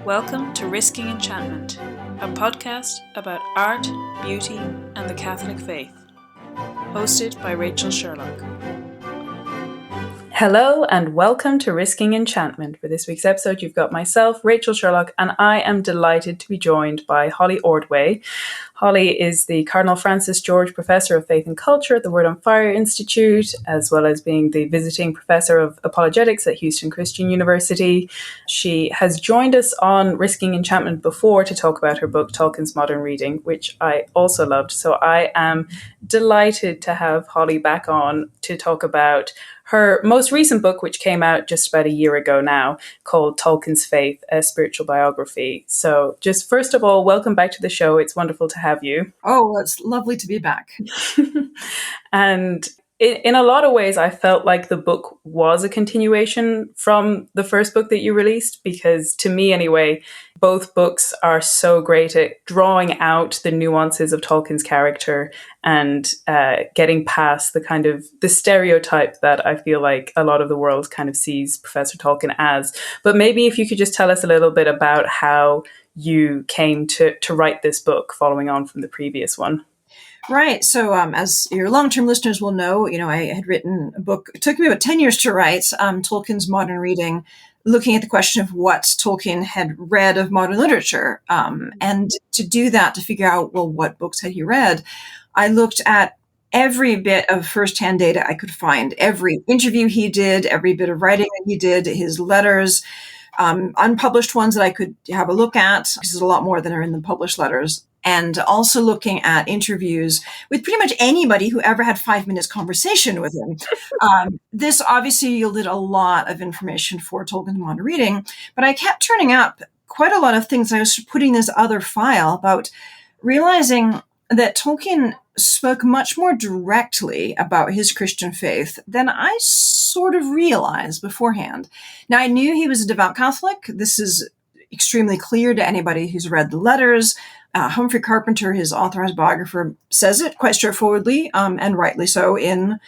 Welcome to Risking Enchantment, a podcast about art, beauty, and the Catholic faith. Hosted by Rachel Sherlock. Hello and welcome to Risking Enchantment. For this week's episode, you've got myself, Rachel Sherlock, and I am delighted to be joined by Holly Ordway. Holly is the Cardinal Francis George Professor of Faith and Culture at the Word on Fire Institute, as well as being the visiting Professor of Apologetics at Houston Christian University. She has joined us on Risking Enchantment before to talk about her book, Tolkien's Modern Reading, which I also loved. So I am delighted to have Holly back on to talk about her most recent book, which came out just about a year ago now, called Tolkien's Faith, a Spiritual Biography. So just first of all, welcome back to the show. It's wonderful to have you. Oh, well, it's lovely to be back. And in a lot of ways, I felt like the book was a continuation from the first book that you released, because to me anyway, both books are so great at drawing out the nuances of Tolkien's character and getting past the kind of the stereotype that I feel like a lot of the world kind of sees Professor Tolkien as. But maybe if you could just tell us a little bit about how you came to write this book following on from the previous one. Right. So as your long-term listeners will know, I had written a book. It took me about 10 years to write, Tolkien's Modern Reading, looking at the question of what Tolkien had read of modern literature. And to do that, to figure out, well, what books had he read, I looked at every bit of firsthand data I could find, every interview he did, every bit of writing that he did, his letters, unpublished ones that I could have a look at, because there's a lot more than are in the published letters. And also looking at interviews with pretty much anybody who ever had 5 minutes conversation with him. This obviously yielded a lot of information for Tolkien's Modern Reading, but I kept turning up quite a lot of things. I was putting this other file about realizing that Tolkien spoke much more directly about his Christian faith than I sort of realized beforehand. Now, I knew he was a devout Catholic. This is extremely clear to anybody who's read the letters. Humphrey Carpenter, his authorized biographer, says it quite straightforwardly, and rightly so in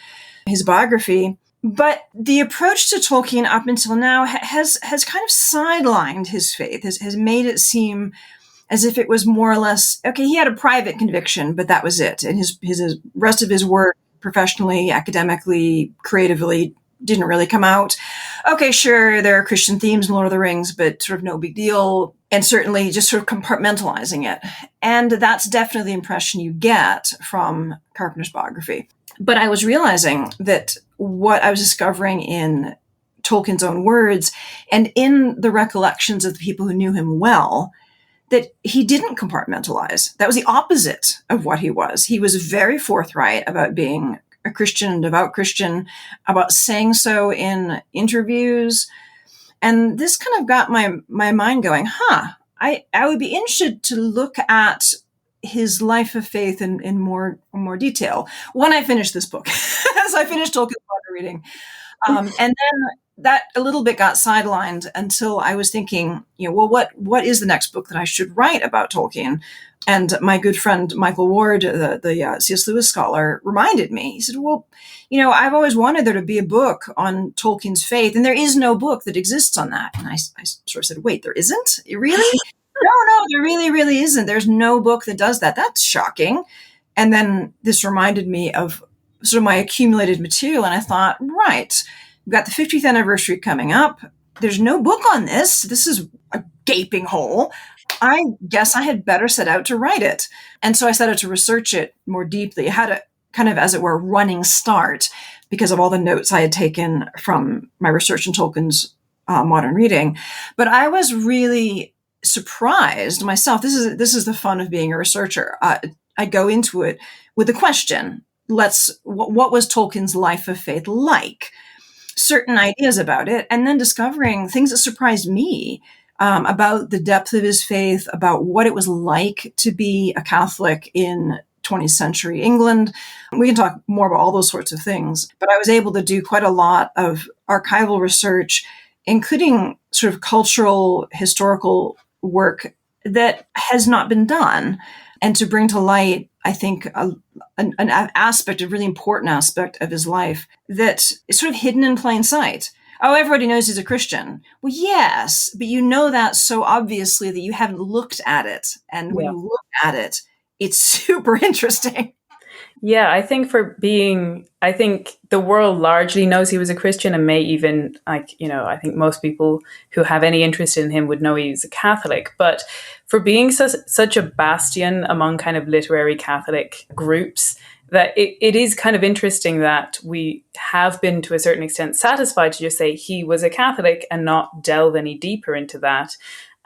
his biography. But the approach to Tolkien up until now has kind of sidelined his faith, has made it seem as if it was more or less, okay, he had a private conviction, but that was it. And his rest of his work, professionally, academically, creatively, didn't really come out. Okay, sure, there are Christian themes in Lord of the Rings, but sort of no big deal. And certainly just sort of compartmentalizing it. And that's definitely the impression you get from Carpenter's biography. But I was realizing that what I was discovering in Tolkien's own words and in the recollections of the people who knew him well, that he didn't compartmentalize. That was the opposite of what he was. He was very forthright about being a Christian, a devout Christian, about saying so in interviews. And this kind of got my mind going, I would be interested to look at his life of faith in more detail when I finish this book, as I finished Tolkien's Modern Reading. And then that a little bit got sidelined until I was thinking, well, what is the next book that I should write about Tolkien? And my good friend Michael Ward, the C.S. Lewis scholar, reminded me. He said, well, I've always wanted there to be a book on Tolkien's faith, and there is no book that exists on that. And I sort of said, wait, there isn't? Really? No, there really, really isn't. There's no book that does that. That's shocking. And then this reminded me of sort of my accumulated material, and I thought, right, we've got the 50th anniversary coming up. There's no book on this. This is a gaping hole. I guess I had better set out to write it. And so I set out to research it more deeply. I had a kind of, as it were, running start because of all the notes I had taken from my research in Tolkien's Modern Reading. But I was really surprised myself. This is the fun of being a researcher. I go into it with a question. What was Tolkien's life of faith like? Certain ideas about it, and then discovering things that surprised me about the depth of his faith, about what it was like to be a Catholic in 20th century England. We can talk more about all those sorts of things, but I was able to do quite a lot of archival research, including sort of cultural, historical work that has not been done, and to bring to light, I think, an aspect, a really important aspect of his life that is sort of hidden in plain sight. Oh, everybody knows he's a Christian. Well, yes, but you know that so obviously that you haven't looked at it. And when Yeah. you look at it, it's super interesting. Yeah, I think the world largely knows he was a Christian and may even, I think most people who have any interest in him would know he's a Catholic. But for being such a bastion among kind of literary Catholic groups, that it is kind of interesting that we have been to a certain extent satisfied to just say he was a Catholic and not delve any deeper into that.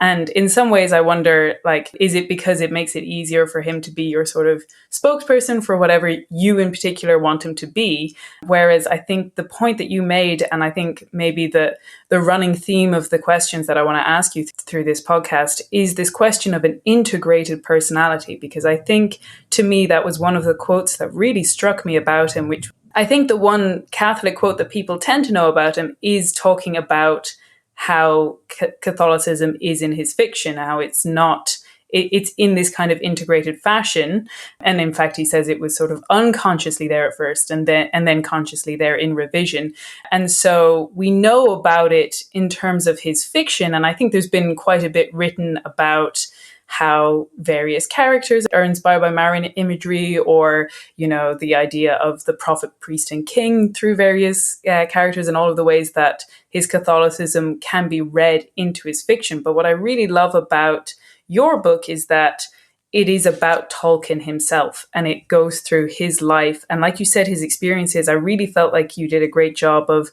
And in some ways, I wonder, is it because it makes it easier for him to be your sort of spokesperson for whatever you in particular want him to be? Whereas I think the point that you made, and I think maybe the running theme of the questions that I want to ask you through this podcast, is this question of an integrated personality. Because I think, to me, that was one of the quotes that really struck me about him, which I think the one Catholic quote that people tend to know about him is talking about how Catholicism is in his fiction, how it's not, it's in this kind of integrated fashion. And in fact, he says it was sort of unconsciously there at first and then consciously there in revision. And so we know about it in terms of his fiction. And I think there's been quite a bit written about how various characters are inspired by Marian imagery, or, the idea of the prophet, priest, and king through various characters, and all of the ways that his Catholicism can be read into his fiction. But what I really love about your book is that it is about Tolkien himself, and it goes through his life. And like you said, his experiences, I really felt like you did a great job of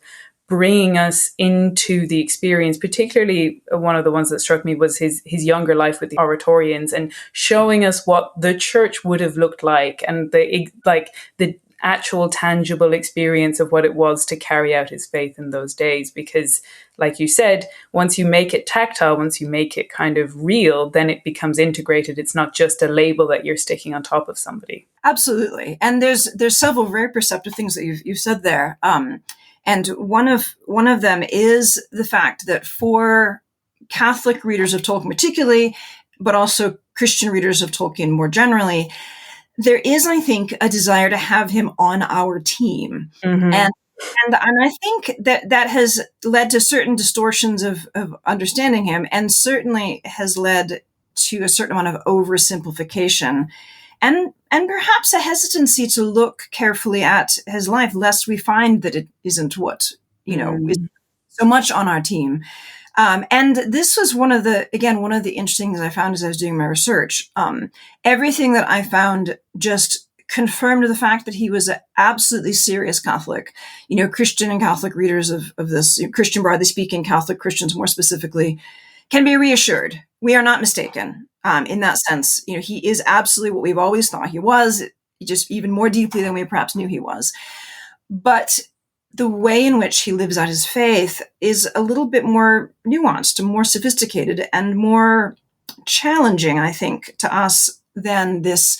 bringing us into the experience. Particularly one of the ones that struck me was his younger life with the Oratorians, and showing us what the church would have looked like, and the actual tangible experience of what it was to carry out his faith in those days. Because, like you said, once you make it tactile, once you make it kind of real, then it becomes integrated. It's not just a label that you're sticking on top of somebody. Absolutely. And there's several very perceptive things that you've said there. And one of them is the fact that for Catholic readers of Tolkien particularly, but also Christian readers of Tolkien more generally, there is, I think, a desire to have him on our team. Mm-hmm. And I think that has led to certain distortions of understanding him, and certainly has led to a certain amount of oversimplification, and perhaps a hesitancy to look carefully at his life, lest we find that it isn't what, is so much on our team. And this was one of the interesting things I found as I was doing my research. Everything that I found just confirmed the fact that he was an absolutely serious Catholic. Christian and Catholic readers of this, Christian broadly speaking, Catholic Christians more specifically, can be reassured. We are not mistaken in that sense. He is absolutely what we've always thought he was, just even more deeply than we perhaps knew he was. But the way in which he lives out his faith is a little bit more nuanced, more sophisticated, and more challenging, I think, to us than this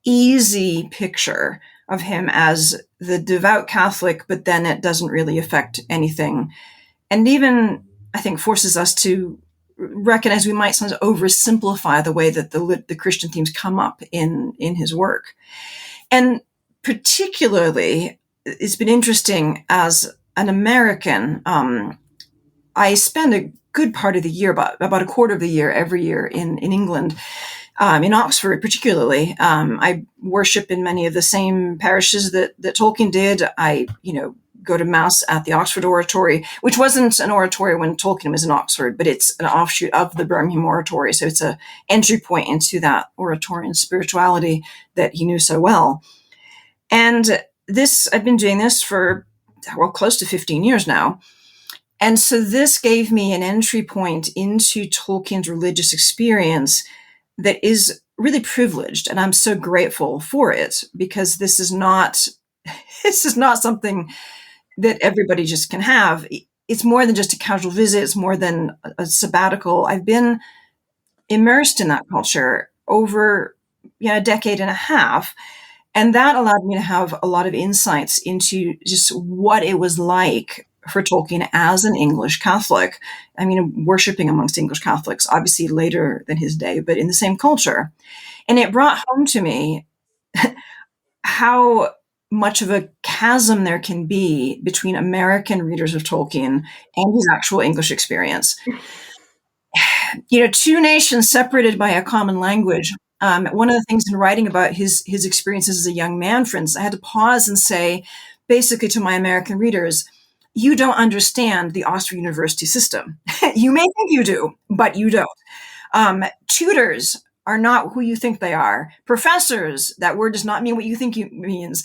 easy picture of him as the devout Catholic, but then it doesn't really affect anything. And even, I think, forces us to recognize we might sometimes oversimplify the way that the Christian themes come up in his work. And particularly, it's been interesting as an American. I spend a good part of the year, about a quarter of the year, every year in England, in Oxford particularly. I worship in many of the same parishes that Tolkien did. I, go to Mass at the Oxford Oratory, which wasn't an oratory when Tolkien was in Oxford, but it's an offshoot of the Birmingham Oratory. So it's an entry point into that Oratorian spirituality that he knew so well. And I've been doing this for, close to 15 years now. And so this gave me an entry point into Tolkien's religious experience that is really privileged. And I'm so grateful for it, because this is not something that everybody just can have. It's more than just a casual visit. It's more than a sabbatical. I've been immersed in that culture over a decade and a half. And that allowed me to have a lot of insights into just what it was like for Tolkien as an English Catholic. I mean, worshiping amongst English Catholics, obviously later than his day, but in the same culture. And it brought home to me how much of a chasm there can be between American readers of Tolkien and his actual English experience. Two nations separated by a common language. One of the things in writing about his experiences as a young man, for instance, I had to pause and say, basically to my American readers, you don't understand the Oxford University system. You may think you do, but you don't. Tutors are not who you think they are. Professors, that word does not mean what you think it means.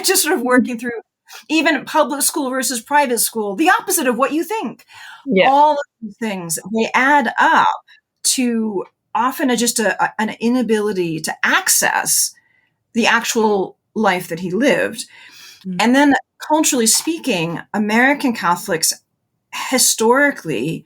Just sort of working through even public school versus private school, the opposite of what you think. Yeah. All of these things, they add up to often an inability to access the actual life that he lived. And then culturally speaking, American Catholics historically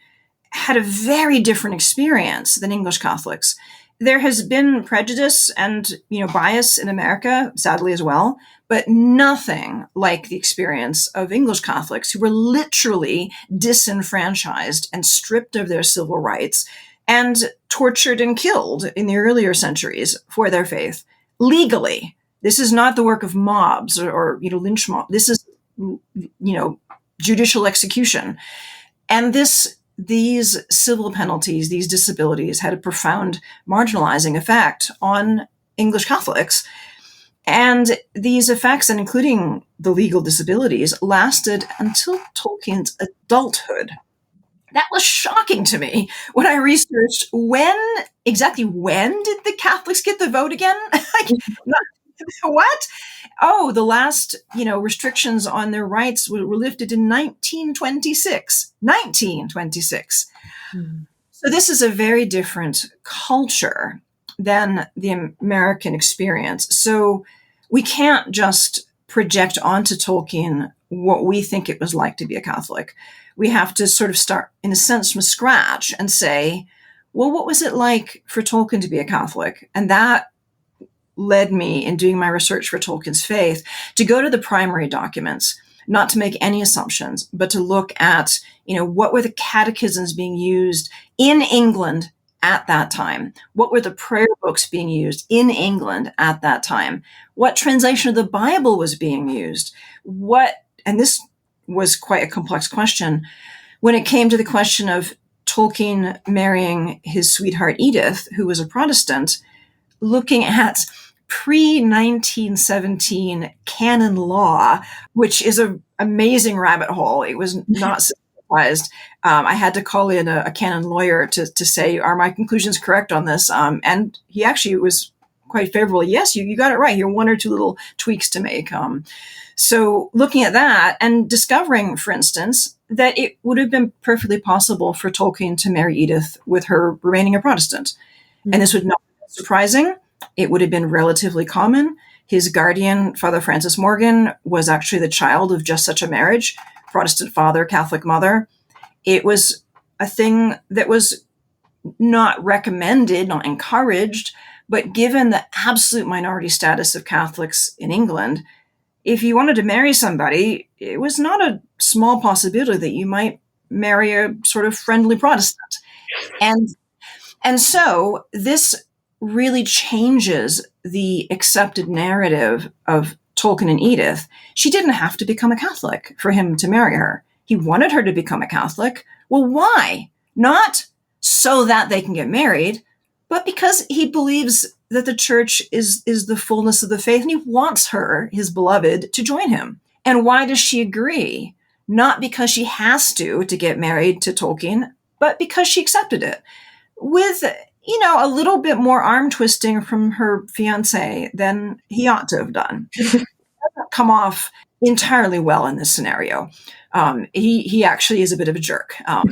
had a very different experience than English Catholics. There has been prejudice and bias in America, sadly as well, but nothing like the experience of English Catholics who were literally disenfranchised and stripped of their civil rights and tortured and killed in the earlier centuries for their faith legally. This is not the work of mobs or lynch mob. This is judicial execution, and these civil penalties, these disabilities, had a profound marginalizing effect on English Catholics. And these effects, and including the legal disabilities, lasted until Tolkien's adulthood. That was shocking to me when I researched when did the Catholics get the vote again? What? Oh, the last, restrictions on their rights were lifted in 1926. 1926. So this is a very different culture than the American experience. So we can't just project onto Tolkien what we think it was like to be a Catholic. We have to sort of start, in a sense, from scratch and say, well, what was it like for Tolkien to be a Catholic? And that led me, in doing my research for Tolkien's faith, to go to the primary documents, not to make any assumptions, but to look at, what were the catechisms being used in England at that time? What were the prayer books being used in England at that time? What translation of the Bible was being used? And this was quite a complex question. When it came to the question of Tolkien marrying his sweetheart Edith, who was a Protestant, looking at pre-1917 canon law, which is an amazing rabbit hole. It was not surprised. I had to call in a canon lawyer to say, are my conclusions correct on this? And he actually was quite favorable. Yes, you got it right. Here are one or two little tweaks to make. So looking at that and discovering, for instance, that it would have been perfectly possible for Tolkien to marry Edith with her remaining a Protestant. And this would not be surprising. It would have been relatively common. His guardian, Father Francis Morgan, was actually the child of just such a marriage, Protestant father, Catholic mother. It was a thing that was not recommended, not encouraged, but given the absolute minority status of Catholics in England, if you wanted to marry somebody, it was not a small possibility that you might marry a sort of friendly Protestant. And so this really changes the accepted narrative of Tolkien and Edith. She didn't have to become a Catholic for him to marry her. He wanted her to become a Catholic. Well, why? Not so that they can get married, but because he believes that the church is the fullness of the faith, and he wants her, his beloved, to join him. And why does she agree? Not because she has to get married to Tolkien, but because she accepted it. With a little bit more arm twisting from her fiance than he ought to have done. It doesn't come off entirely well in this scenario. He actually is a bit of a jerk. To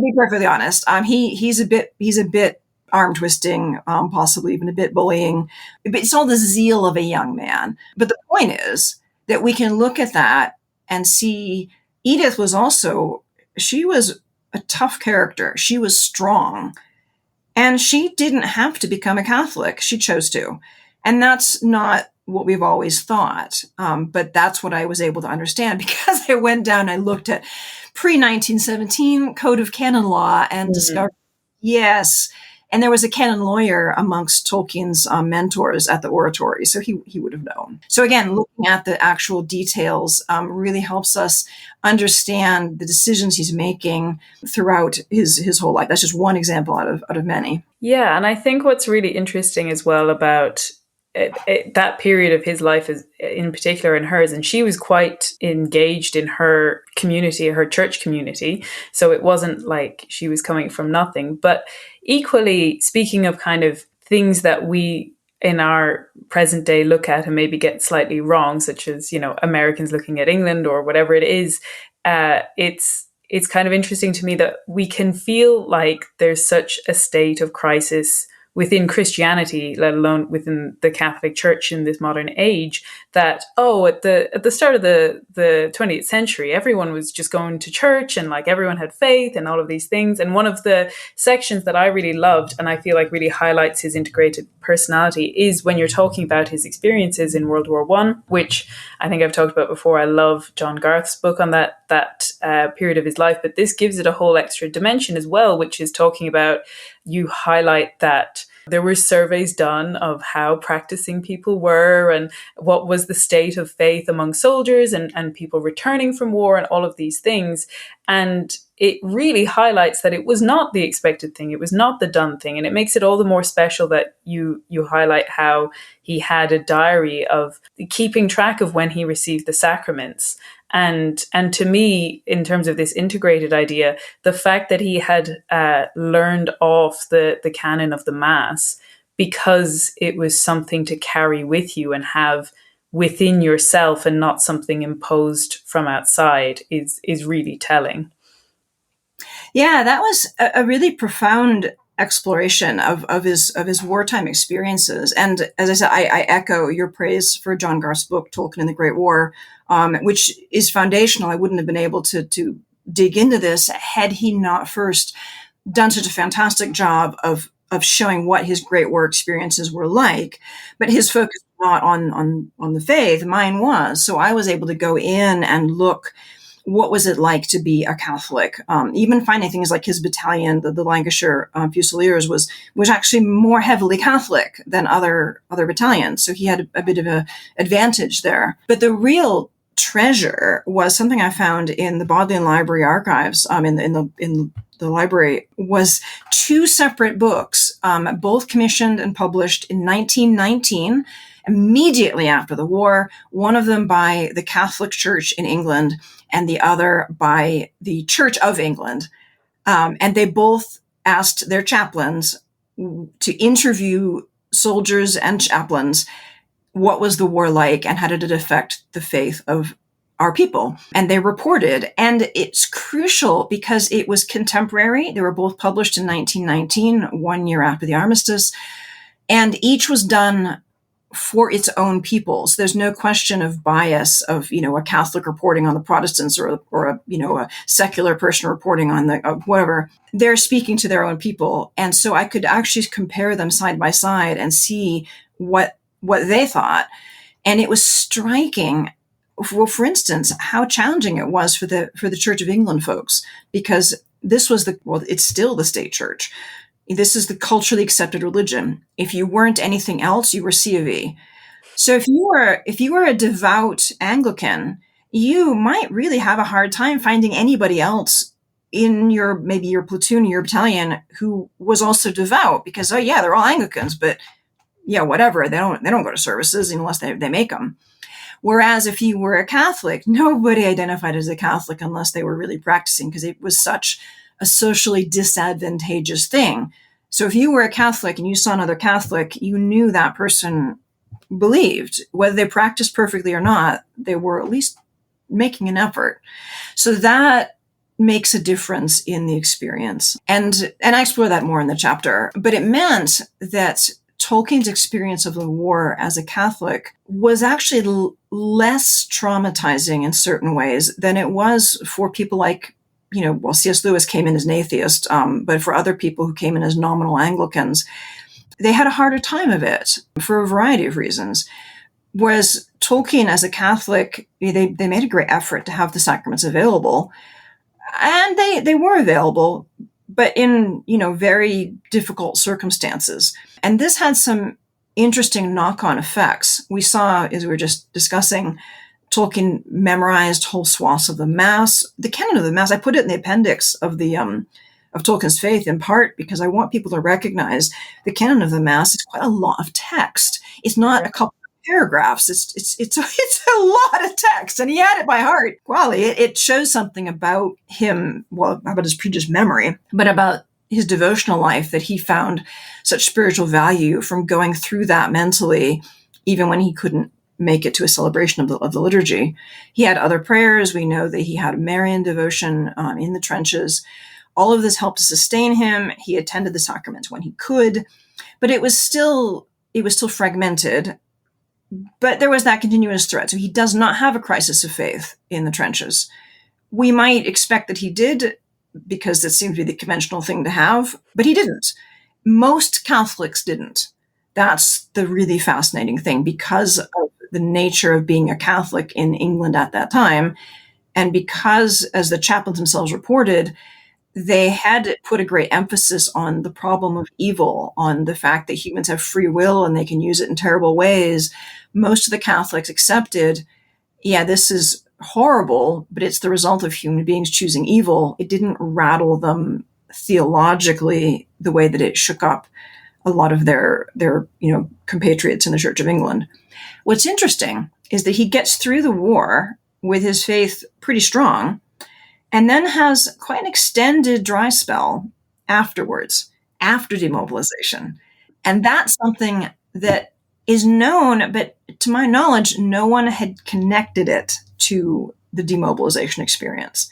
be perfectly honest, he's a bit arm twisting, possibly even a bit bullying. But it's all the zeal of a young man. But the point is that we can look at that and see Edith she was a tough character. She was strong. And she didn't have to become a Catholic. She chose to. And that's not what we've always thought. But that's what I was able to understand because I went down and I looked at pre-1917 Code of Canon Law and discovered, yes. And there was a canon lawyer amongst Tolkien's mentors at the oratory, so he would have known. So again, looking at the actual details really helps us understand the decisions he's making throughout his whole life. That's just one example out of many. Yeah, and I think what's really interesting as well about that period of his life is in particular in hers, and she was quite engaged in her community, her church community, so it wasn't like she was coming from nothing. But equally, speaking of kind of things that we in our present day look at and maybe get slightly wrong, such as, you know, Americans looking at England or whatever it is, it's kind of interesting to me that we can feel like there's such a state of crisis within Christianity, let alone within the Catholic Church in this modern age, that, at the start of the 20th century, everyone was just going to church and like everyone had faith and all of these things. And one of the sections that I really loved, and I feel like really highlights his integrated personality, is when you're talking about his experiences in World War One, which I think I've talked about before. I love John Garth's book on that period of his life, but this gives it a whole extra dimension as well, which is talking about, you highlight that there were surveys done of how practicing people were and what was the state of faith among soldiers and people returning from war and all of these things. And it really highlights that it was not the expected thing. It was not the done thing. And it makes it all the more special that you highlight how he had a diary of keeping track of when he received the sacraments. And to me, in terms of this integrated idea, the fact that he had learned off the canon of the Mass because it was something to carry with you and have within yourself and not something imposed from outside is really telling. Yeah, that was a really profound exploration of his wartime experiences. And as I said, I echo your praise for John Garth's book, Tolkien and the Great War, which is foundational. I wouldn't have been able to dig into this had he not first done such a fantastic job of showing what his Great War experiences were like. But his focus was not on the faith. Mine was. So I was able to go in and look, what was it like to be a Catholic? Even finding things like his battalion, the Lancashire Fusiliers, was actually more heavily Catholic than other battalions. So he had a bit of an advantage there. But the real treasure was something I found in the Bodleian Library archives, in the library, was two separate books, both commissioned and published in 1919, immediately after the war, one of them by the Catholic Church in England and the other by the Church of England. And they both asked their chaplains to interview soldiers and chaplains. What was the war like and how did it affect the faith of our people? And they reported, and it's crucial because it was contemporary. They were both published in 1919, 1 year after the armistice, and each was done for its own people. So there's no question of bias of, a Catholic reporting on the Protestants or a secular person reporting on the whatever. They're speaking to their own people. And so I could actually compare them side by side and see what they thought. And it was striking, for instance, how challenging it was for the Church of England folks, because this was it's still the state church. This is the culturally accepted religion. If you weren't anything else, you were C of E. So if you were a devout Anglican, you might really have a hard time finding anybody else in your platoon, your battalion, who was also devout, because they're all Anglicans, but whatever, they don't go to services unless they make them. Whereas if you were a Catholic, nobody identified as a Catholic unless they were really practicing, because it was such a socially disadvantageous thing. So if you were a Catholic and you saw another Catholic, you knew that person believed. Whether they practiced perfectly or not, they were at least making an effort. So that makes a difference in the experience. And I explore that more in the chapter. But it meant that Tolkien's experience of the war as a Catholic was actually less traumatizing in certain ways than it was for people like, C.S. Lewis came in as an atheist, but for other people who came in as nominal Anglicans, they had a harder time of it for a variety of reasons. Whereas Tolkien as a Catholic, they made a great effort to have the sacraments available, and they were available, but in, very difficult circumstances. And this had some interesting knock-on effects. We saw, as we were just discussing, Tolkien memorized whole swaths of the Mass. The canon of the Mass, I put it in the appendix of of Tolkien's Faith, in part because I want people to recognize the canon of the Mass is quite a lot of text. It's not a couple of paragraphs. It's a lot of text, and he had it by heart. Well, it shows something about him. Well, about his previous memory, but about his devotional life, that he found such spiritual value from going through that mentally, even when he couldn't make it to a celebration of the liturgy. He had other prayers. We know that he had Marian devotion in the trenches. All of this helped to sustain him. He attended the sacraments when he could, but it was still fragmented. But there was that continuous threat. So he does not have a crisis of faith in the trenches. We might expect that he did, because that seemed to be the conventional thing to have, but he didn't. Most Catholics didn't. That's the really fascinating thing, because of the nature of being a Catholic in England at that time, and because, as the chaplains themselves reported, they had put a great emphasis on the problem of evil, on the fact that humans have free will and they can use it in terrible ways. Most of the Catholics accepted, yeah, this is horrible, but it's the result of human beings choosing evil. It didn't rattle them theologically the way that it shook up a lot of their compatriots in the Church of England. What's interesting is that he gets through the war with his faith pretty strong, and then has quite an extended dry spell afterwards, after demobilization. And that's something that is known, but to my knowledge, no one had connected it to the demobilization experience.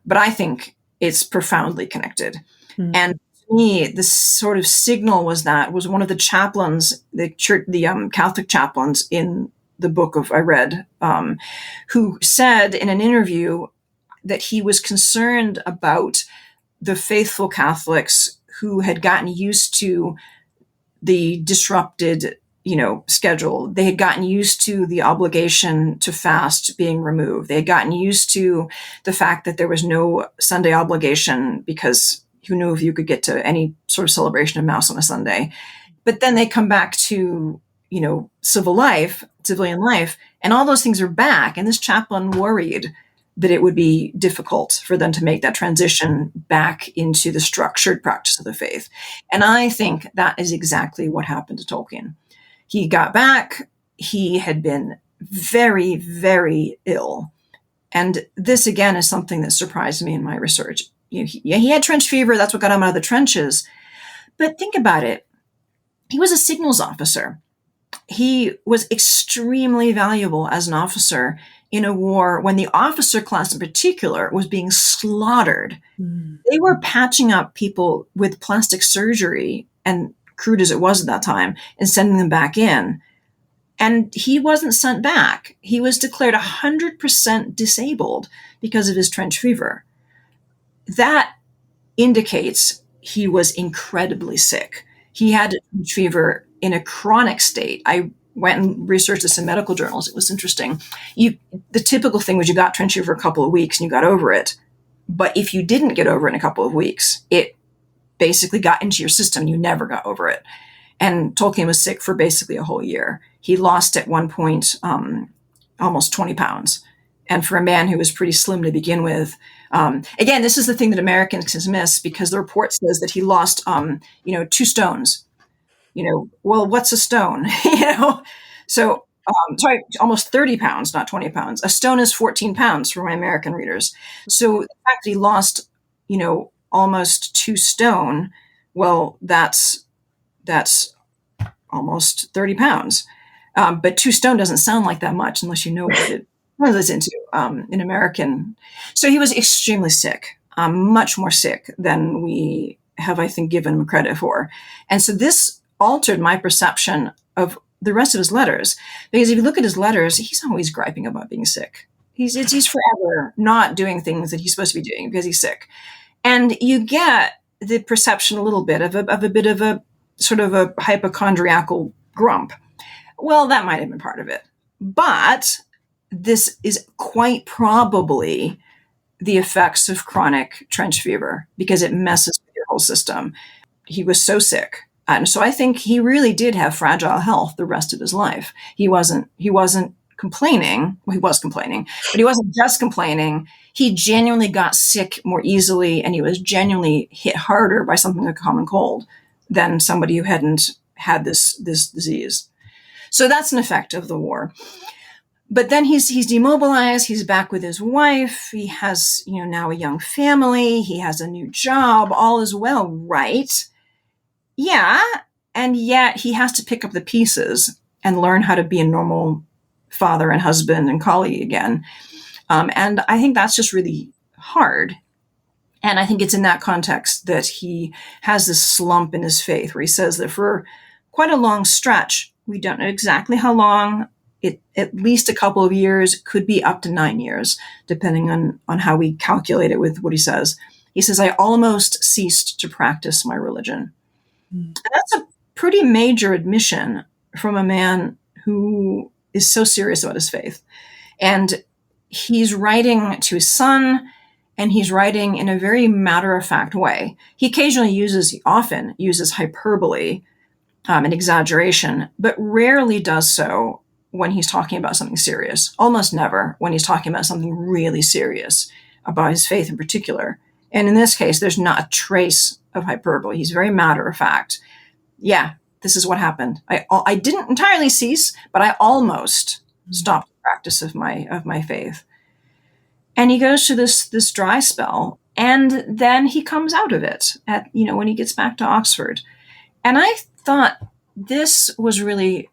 But I think it's profoundly connected. Mm. And to me, the sort of signal was one of the chaplains, the Catholic chaplains in the book I read, who said in an interview that he was concerned about the faithful Catholics who had gotten used to the disrupted, schedule. They had gotten used to the obligation to fast being removed. They had gotten used to the fact that there was no Sunday obligation, because who knew if you could get to any sort of celebration of Mass on a Sunday. But then they come back to, civilian life, and all those things are back. And this chaplain worried that it would be difficult for them to make that transition back into the structured practice of the faith. And I think that is exactly what happened to Tolkien. He got back. He had been very, very ill. And this, again, is something that surprised me in my research. He had trench fever. That's what got him out of the trenches. But think about it. He was a signals officer. He was extremely valuable as an officer in a war when the officer class in particular was being slaughtered. Mm. They were patching up people with plastic surgery, and crude as it was at that time, and sending them back in. And he wasn't sent back. He was declared 100% disabled because of his trench fever. That indicates he was incredibly sick. He had trench fever in a chronic state. I went and researched this in medical journals. It was interesting. The typical thing was you got trench fever for a couple of weeks and you got over it. But if you didn't get over it in a couple of weeks, it basically got into your system. You never got over it. And Tolkien was sick for basically a whole year. He lost at one point almost 20 pounds. And for a man who was pretty slim to begin with, again, this is the thing that Americans miss, because the report says that he lost, 2 stones. Well, what's a stone? So, almost 30 pounds, not 20 pounds. A stone is 14 pounds for my American readers. So the fact that he lost, almost 2 stone, well, that's almost 30 pounds. But 2 stone doesn't sound like that much unless you know what it translates into in American. So he was extremely sick, much more sick than we have, I think, given him credit for. And so this altered my perception of the rest of his letters, because if you look at his letters, he's always griping about being sick. He's forever not doing things that he's supposed to be doing because he's sick. And you get the perception a little bit of a bit of a sort of a hypochondriacal grump. Well, that might have been part of it. But this is quite probably the effects of chronic trench fever, because it messes with your medical system. He was so sick. And so I think he really did have fragile health the rest of his life. He wasn't complaining. Well, he was complaining, but he wasn't just complaining. He genuinely got sick more easily, and he was genuinely hit harder by something like a common cold than somebody who hadn't had this disease. So that's an effect of the war. But then he's demobilized. He's back with his wife. He has, now a young family. He has a new job. All is well, right? Yeah. And yet he has to pick up the pieces and learn how to be a normal father and husband and colleague again. And I think that's just really hard. And I think it's in that context that he has this slump in his faith where he says that for quite a long stretch, we don't know exactly how long, at least a couple of years, could be up to 9 years, depending on how we calculate it with what he says. He says, I almost ceased to practice my religion. And that's a pretty major admission from a man who is so serious about his faith. And he's writing to his son, and he's writing in a very matter-of-fact way. He often uses hyperbole and exaggeration, but rarely does so when he's talking about something serious. Almost never when he's talking about something really serious, about his faith in particular. And in this case, there's not a trace of hyperbole. He's very matter-of-fact. Yeah, this is what happened. I didn't entirely cease, but I almost stopped the practice of my faith. And he goes to this dry spell, and then he comes out of it when he gets back to Oxford. And I thought this was really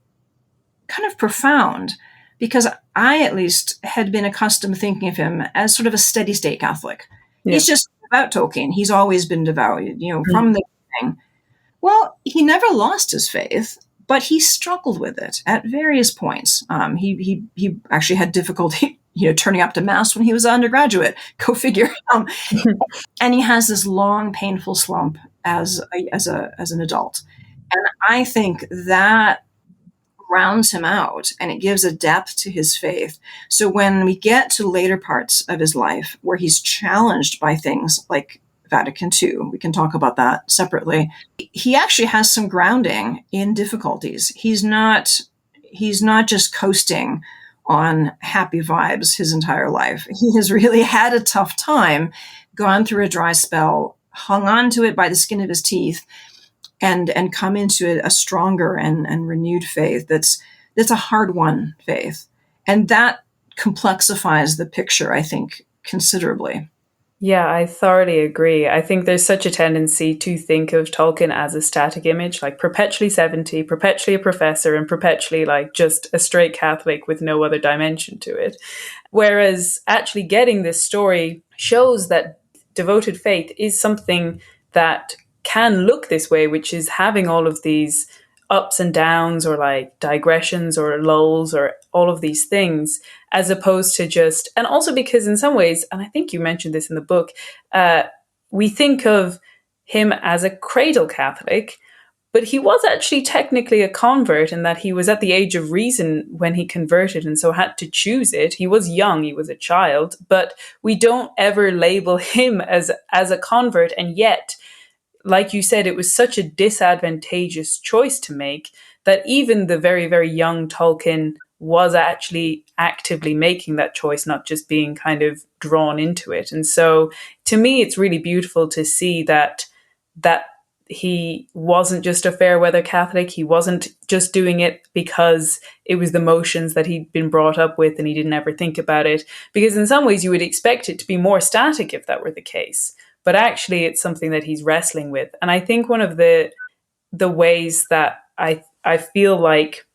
kind of profound, because I, at least, had been accustomed to thinking of him as sort of a steady state Catholic. Yeah. He's just devout Tolkien. He's always been devout, from the beginning. Well, he never lost his faith, but he struggled with it at various points. He actually had difficulty, turning up to Mass when he was an undergraduate. Go figure. And he has this long, painful slump as an adult. And I think that rounds him out, and it gives a depth to his faith. So when we get to later parts of his life where he's challenged by things like Vatican II, we can talk about that separately, he actually has some grounding in difficulties. He's not just coasting on happy vibes his entire life. He has really had a tough time, gone through a dry spell, hung on to it by the skin of his teeth, and come into a stronger and renewed faith that's a hard-won faith. And that complexifies the picture, I think, considerably. Yeah, I thoroughly agree. I think there's such a tendency to think of Tolkien as a static image, like perpetually 70, perpetually a professor, and perpetually like just a straight Catholic with no other dimension to it. Whereas actually getting this story shows that devoted faith is something that can look this way, which is having all of these ups and downs, or like digressions or lulls, or all of these things, as opposed to just, and also because in some ways, and I think you mentioned this in the book, we think of him as a cradle Catholic, but he was actually technically a convert, in that he was at the age of reason when he converted, and so had to choose it. He was young, he was a child, but we don't ever label him as a convert, and yet, like you said, it was such a disadvantageous choice to make that even the very, very young Tolkien was actually actively making that choice, not just being kind of drawn into it. And so to me, it's really beautiful to see that he wasn't just a fair weather Catholic. He wasn't just doing it because it was the motions that he'd been brought up with and he didn't ever think about it. Because in some ways you would expect it to be more static if that were the case. But actually it's something that he's wrestling with. And I think one of the ways that I feel like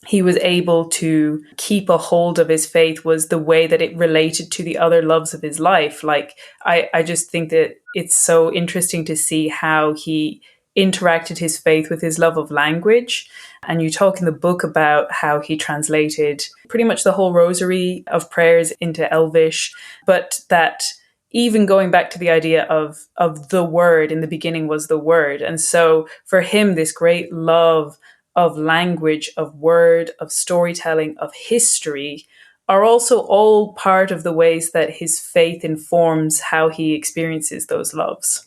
he was able to keep a hold of his faith was the way that it related to the other loves of his life. Like, I just think that it's so interesting to see how he interacted his faith with his love of language. And you talk in the book about how he translated pretty much the whole rosary of prayers into Elvish, but that even going back to the idea of the word, in the beginning was the word. And so for him, this great love of language, of word, of storytelling, of history are also all part of the ways that his faith informs how he experiences those loves.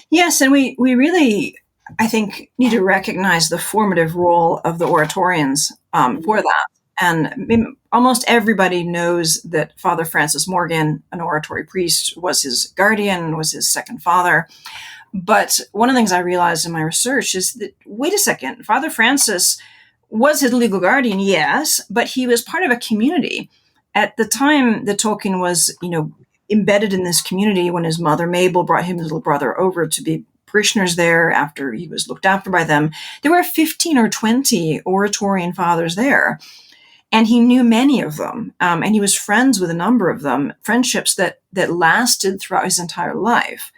Yes, and we really, I think, need to recognize the formative role of the oratorians for that. And almost everybody knows that Father Francis Morgan, an oratory priest, was his guardian, was his second father. But one of the things I realized in my research is that, wait a second, Father Francis was his legal guardian, yes, but he was part of a community. At the time that Tolkien was, embedded in this community, when his mother Mabel brought him and his little brother over to be parishioners there after he was looked after by them, there were 15 or 20 Oratorian fathers there. And he knew many of them, and he was friends with a number of them, friendships that lasted throughout his entire life.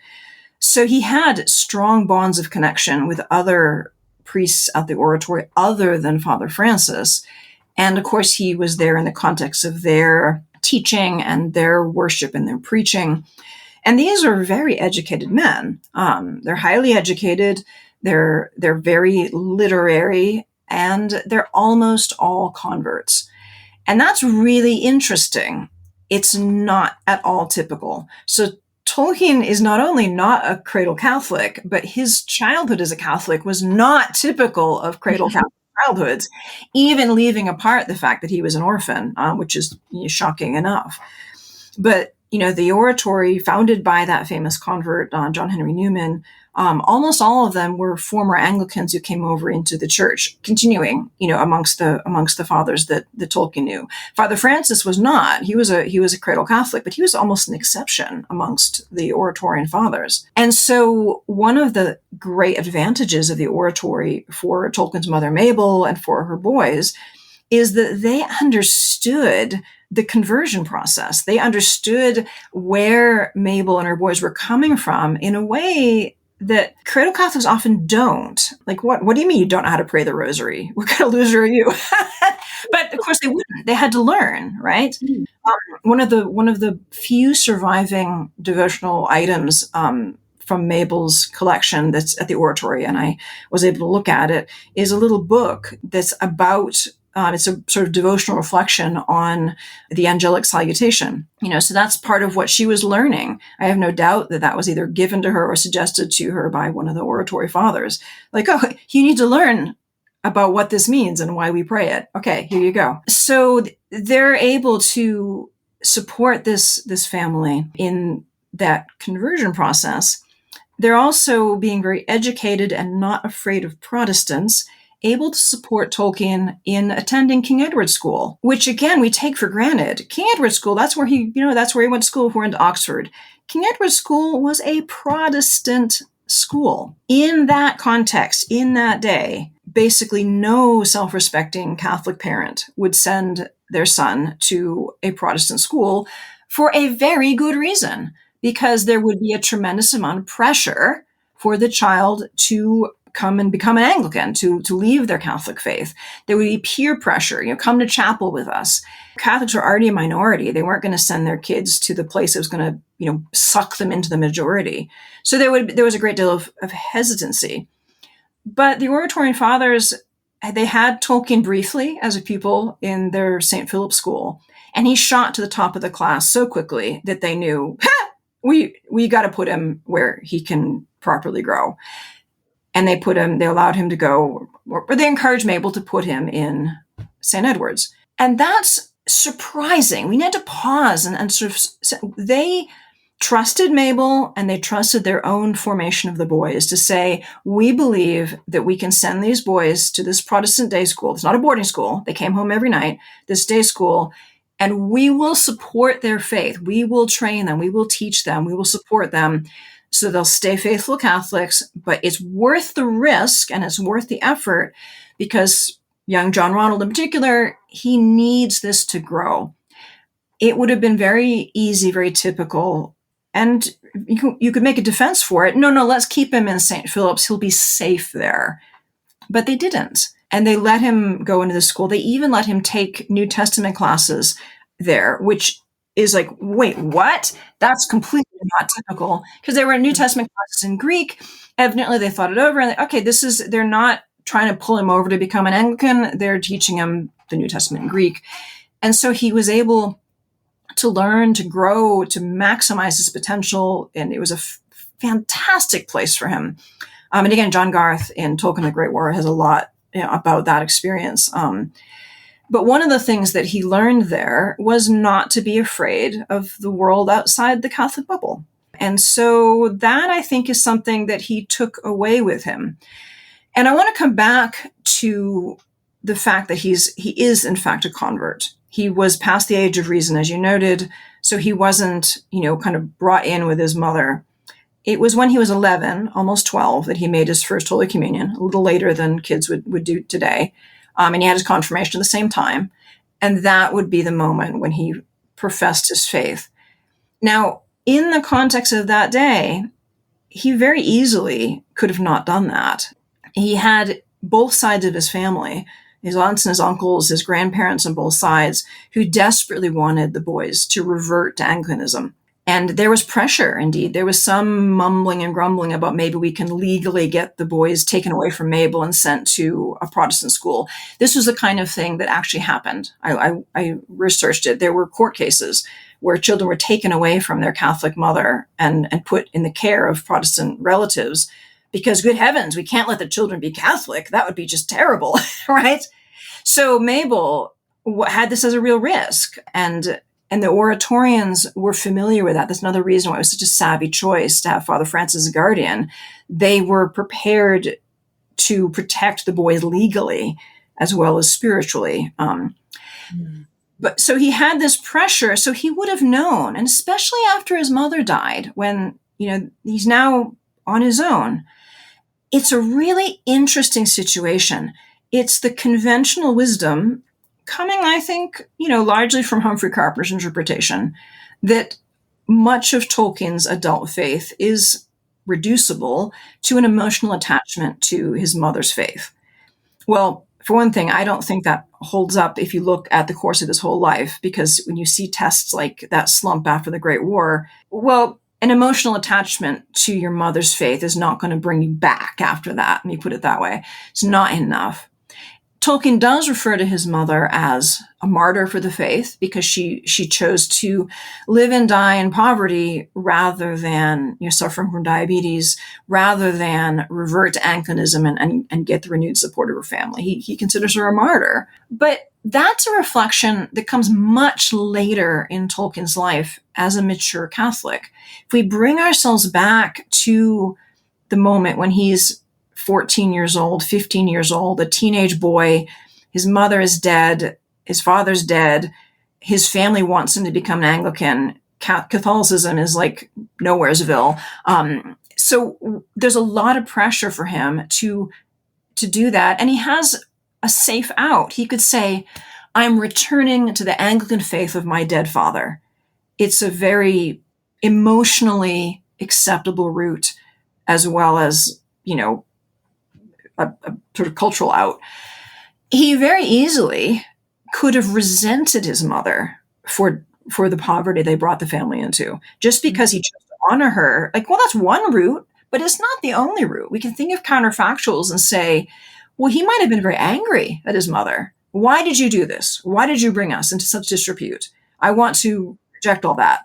So he had strong bonds of connection with other priests at the oratory other than Father Francis. And of course, he was there in the context of their teaching and their worship and their preaching. And these are very educated men. They're highly educated. They're very literary, and they're almost all converts. And that's really interesting. It's not at all typical. So Tolkien is not only not a cradle Catholic, but his childhood as a Catholic was not typical of cradle Catholic childhoods, even leaving apart the fact that he was an orphan, which is shocking enough. But, the oratory founded by that famous convert, John Henry Newman, almost all of them were former Anglicans who came over into the church, continuing, amongst the fathers that Tolkien knew. Father Francis was not. He was a cradle Catholic, but he was almost an exception amongst the Oratorian fathers. And so one of the great advantages of the oratory for Tolkien's mother Mabel and for her boys is that they understood the conversion process. They understood where Mabel and her boys were coming from in a way that cradle Catholics often don't. Like, what do you mean you don't know how to pray the rosary? What kind of loser are you? But of course they wouldn't. They had to learn, right? One of the few surviving devotional items from Mabel's collection that's at the oratory, and I was able to look at it, is a little book that's about it's a sort of devotional reflection on the angelic salutation. So that's part of what she was learning. I have no doubt that was either given to her or suggested to her by one of the oratory fathers. Like, oh, you need to learn about what this means and why we pray it. Okay, here you go. So they're able to support this family in that conversion process. They're also being very educated and not afraid of Protestants, able to support Tolkien in attending King Edward's School, which again we take for granted. King Edward's School, that's where he went to school before he went to Oxford. King Edward's School was a Protestant school. In that context, in that day, basically no self-respecting Catholic parent would send their son to a Protestant school for a very good reason, because there would be a tremendous amount of pressure for the child to come and become an Anglican, to leave their Catholic faith. There would be peer pressure, come to chapel with us. Catholics were already a minority. They weren't going to send their kids to the place that was going to, suck them into the majority. So there was a great deal of hesitancy. But the Oratorian fathers, they had Tolkien briefly as a pupil in their St. Philip's School, and he shot to the top of the class so quickly that they knew, we got to put him where he can properly grow. And they allowed him to go, or they encouraged Mabel to put him in St. Edward's. And that's surprising. We need to pause and sort of, they trusted Mabel and they trusted their own formation of the boys to say, we believe that we can send these boys to this Protestant day school. It's not a boarding school. They came home every night, this day school, and we will support their faith. We will train them. We will teach them. We will support them. So they'll stay faithful Catholics, but it's worth the risk and it's worth the effort, because young John Ronald in particular, he needs this to grow. It would have been very easy, very typical, and you could make a defense for it. No, let's keep him in St. Philip's. He'll be safe there. But they didn't. And they let him go into the school. They even let him take New Testament classes there, which is like, wait, what? That's completely not typical, because they were in New Testament classes in Greek. Evidently, they thought it over and okay, they're not trying to pull him over to become an Anglican. They're teaching him the New Testament in Greek. And so he was able to learn, to grow, to maximize his potential. And it was a fantastic place for him. And again, John Garth in Tolkien the Great War has a lot about that experience. But one of the things that he learned there was not to be afraid of the world outside the Catholic bubble. And so that, I think, is something that he took away with him. And I want to come back to the fact that he is, in fact, a convert. He was past the age of reason, as you noted, so he wasn't, kind of brought in with his mother. It was when he was 11, almost 12, that he made his first Holy Communion, a little later than kids would do today. And he had his confirmation at the same time. And that would be the moment when he professed his faith. Now, in the context of that day, he very easily could have not done that. He had both sides of his family, his aunts and his uncles, his grandparents on both sides, who desperately wanted the boys to revert to Anglicanism. And there was pressure, indeed. There was some mumbling and grumbling about maybe we can legally get the boys taken away from Mabel and sent to a Protestant school. This was the kind of thing that actually happened. I researched it. There were court cases where children were taken away from their Catholic mother and put in the care of Protestant relatives because, good heavens, we can't let the children be Catholic. That would be just terrible, right? So Mabel had this as a real risk, and the Oratorians were familiar with that. That's another reason why it was such a savvy choice to have Father Francis as guardian. They were prepared to protect the boys legally as well as spiritually. But so he had this pressure, so he would have known, and especially after his mother died, when he's now on his own. It's a really interesting situation. It's the conventional wisdom coming, I think, largely from Humphrey Carpenter's interpretation, that much of Tolkien's adult faith is reducible to an emotional attachment to his mother's faith. Well, for one thing, I don't think that holds up if you look at the course of his whole life, because when you see tests like that slump after the Great War, well, an emotional attachment to your mother's faith is not going to bring you back after that. Let me put it that way. It's not enough. Tolkien does refer to his mother as a martyr for the faith because she chose to live and die in poverty rather than suffering from diabetes, rather than revert to Anglicanism and get the renewed support of her family. He considers her a martyr. But that's a reflection that comes much later in Tolkien's life as a mature Catholic. If we bring ourselves back to the moment when he's 14 years old, 15 years old, a teenage boy, his mother is dead, his father's dead, his family wants him to become an Anglican. Catholicism is like nowheresville. So there's a lot of pressure for him to do that. And he has a safe out. He could say, I'm returning to the Anglican faith of my dead father. It's a very emotionally acceptable route, as well as, a sort of cultural out. He very easily could have resented his mother for the poverty they brought the family into, just because he chose to honor her. Like, well, that's one route, but it's not the only route. We can think of counterfactuals and say, well, he might have been very angry at his mother. Why did you do this? Why did you bring us into such disrepute? I want to reject all that.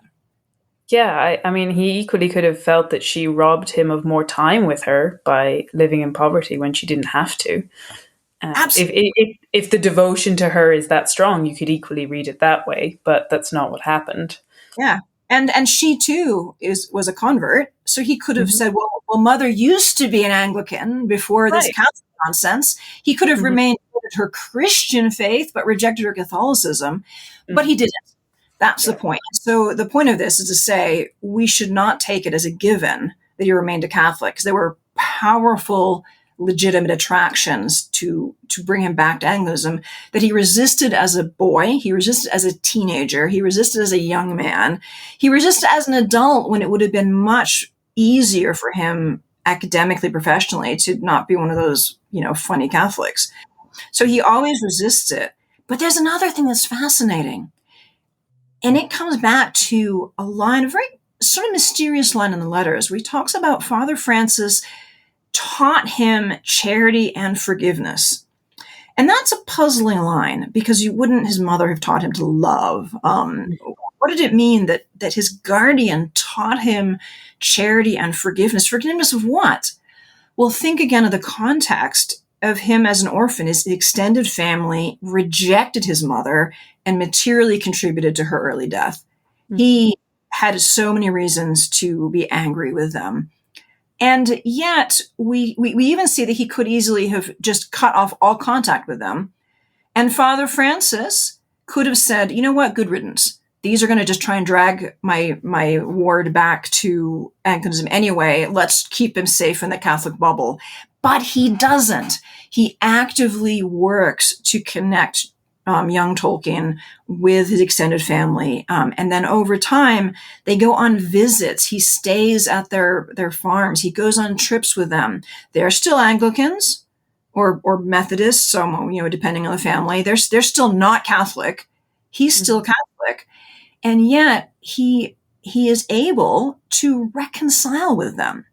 Yeah, I mean, he equally could have felt that she robbed him of more time with her by living in poverty when she didn't have to. Absolutely. If the devotion to her is that strong, you could equally read it that way, but that's not what happened. Yeah. And she too was a convert. So he could have said, well, mother used to be an Anglican before this Catholic nonsense. He could have remained with her Christian faith, but rejected her Catholicism, but he didn't. That's the point. So the point of this is to say, we should not take it as a given that he remained a Catholic, because there were powerful, legitimate attractions to bring him back to Anglicanism that he resisted as a boy, he resisted as a teenager, he resisted as a young man, he resisted as an adult when it would have been much easier for him academically, professionally, to not be one of those, funny Catholics. So he always resists it. But there's another thing that's fascinating. And it comes back to a very sort of mysterious line in the letters where he talks about Father Francis taught him charity and forgiveness. And that's a puzzling line, because his mother have taught him to love. What did it mean that his guardian taught him charity and forgiveness. Forgiveness of what? Well, think again of the context of him as an orphan. His extended family rejected his mother and materially contributed to her early death. He had so many reasons to be angry with them. And yet we even see that he could easily have just cut off all contact with them. And Father Francis could have said, you know what, good riddance. These are going to just try and drag my ward back to Anglicanism anyway. Let's keep him safe in the Catholic bubble. But he doesn't. He actively works to connect young Tolkien with his extended family. And then over time, they go on visits. He stays at their farms. He goes on trips with them. They're still Anglicans or Methodists, so, depending on the family. They're still not Catholic. He's still Catholic. And yet he is able to reconcile with them.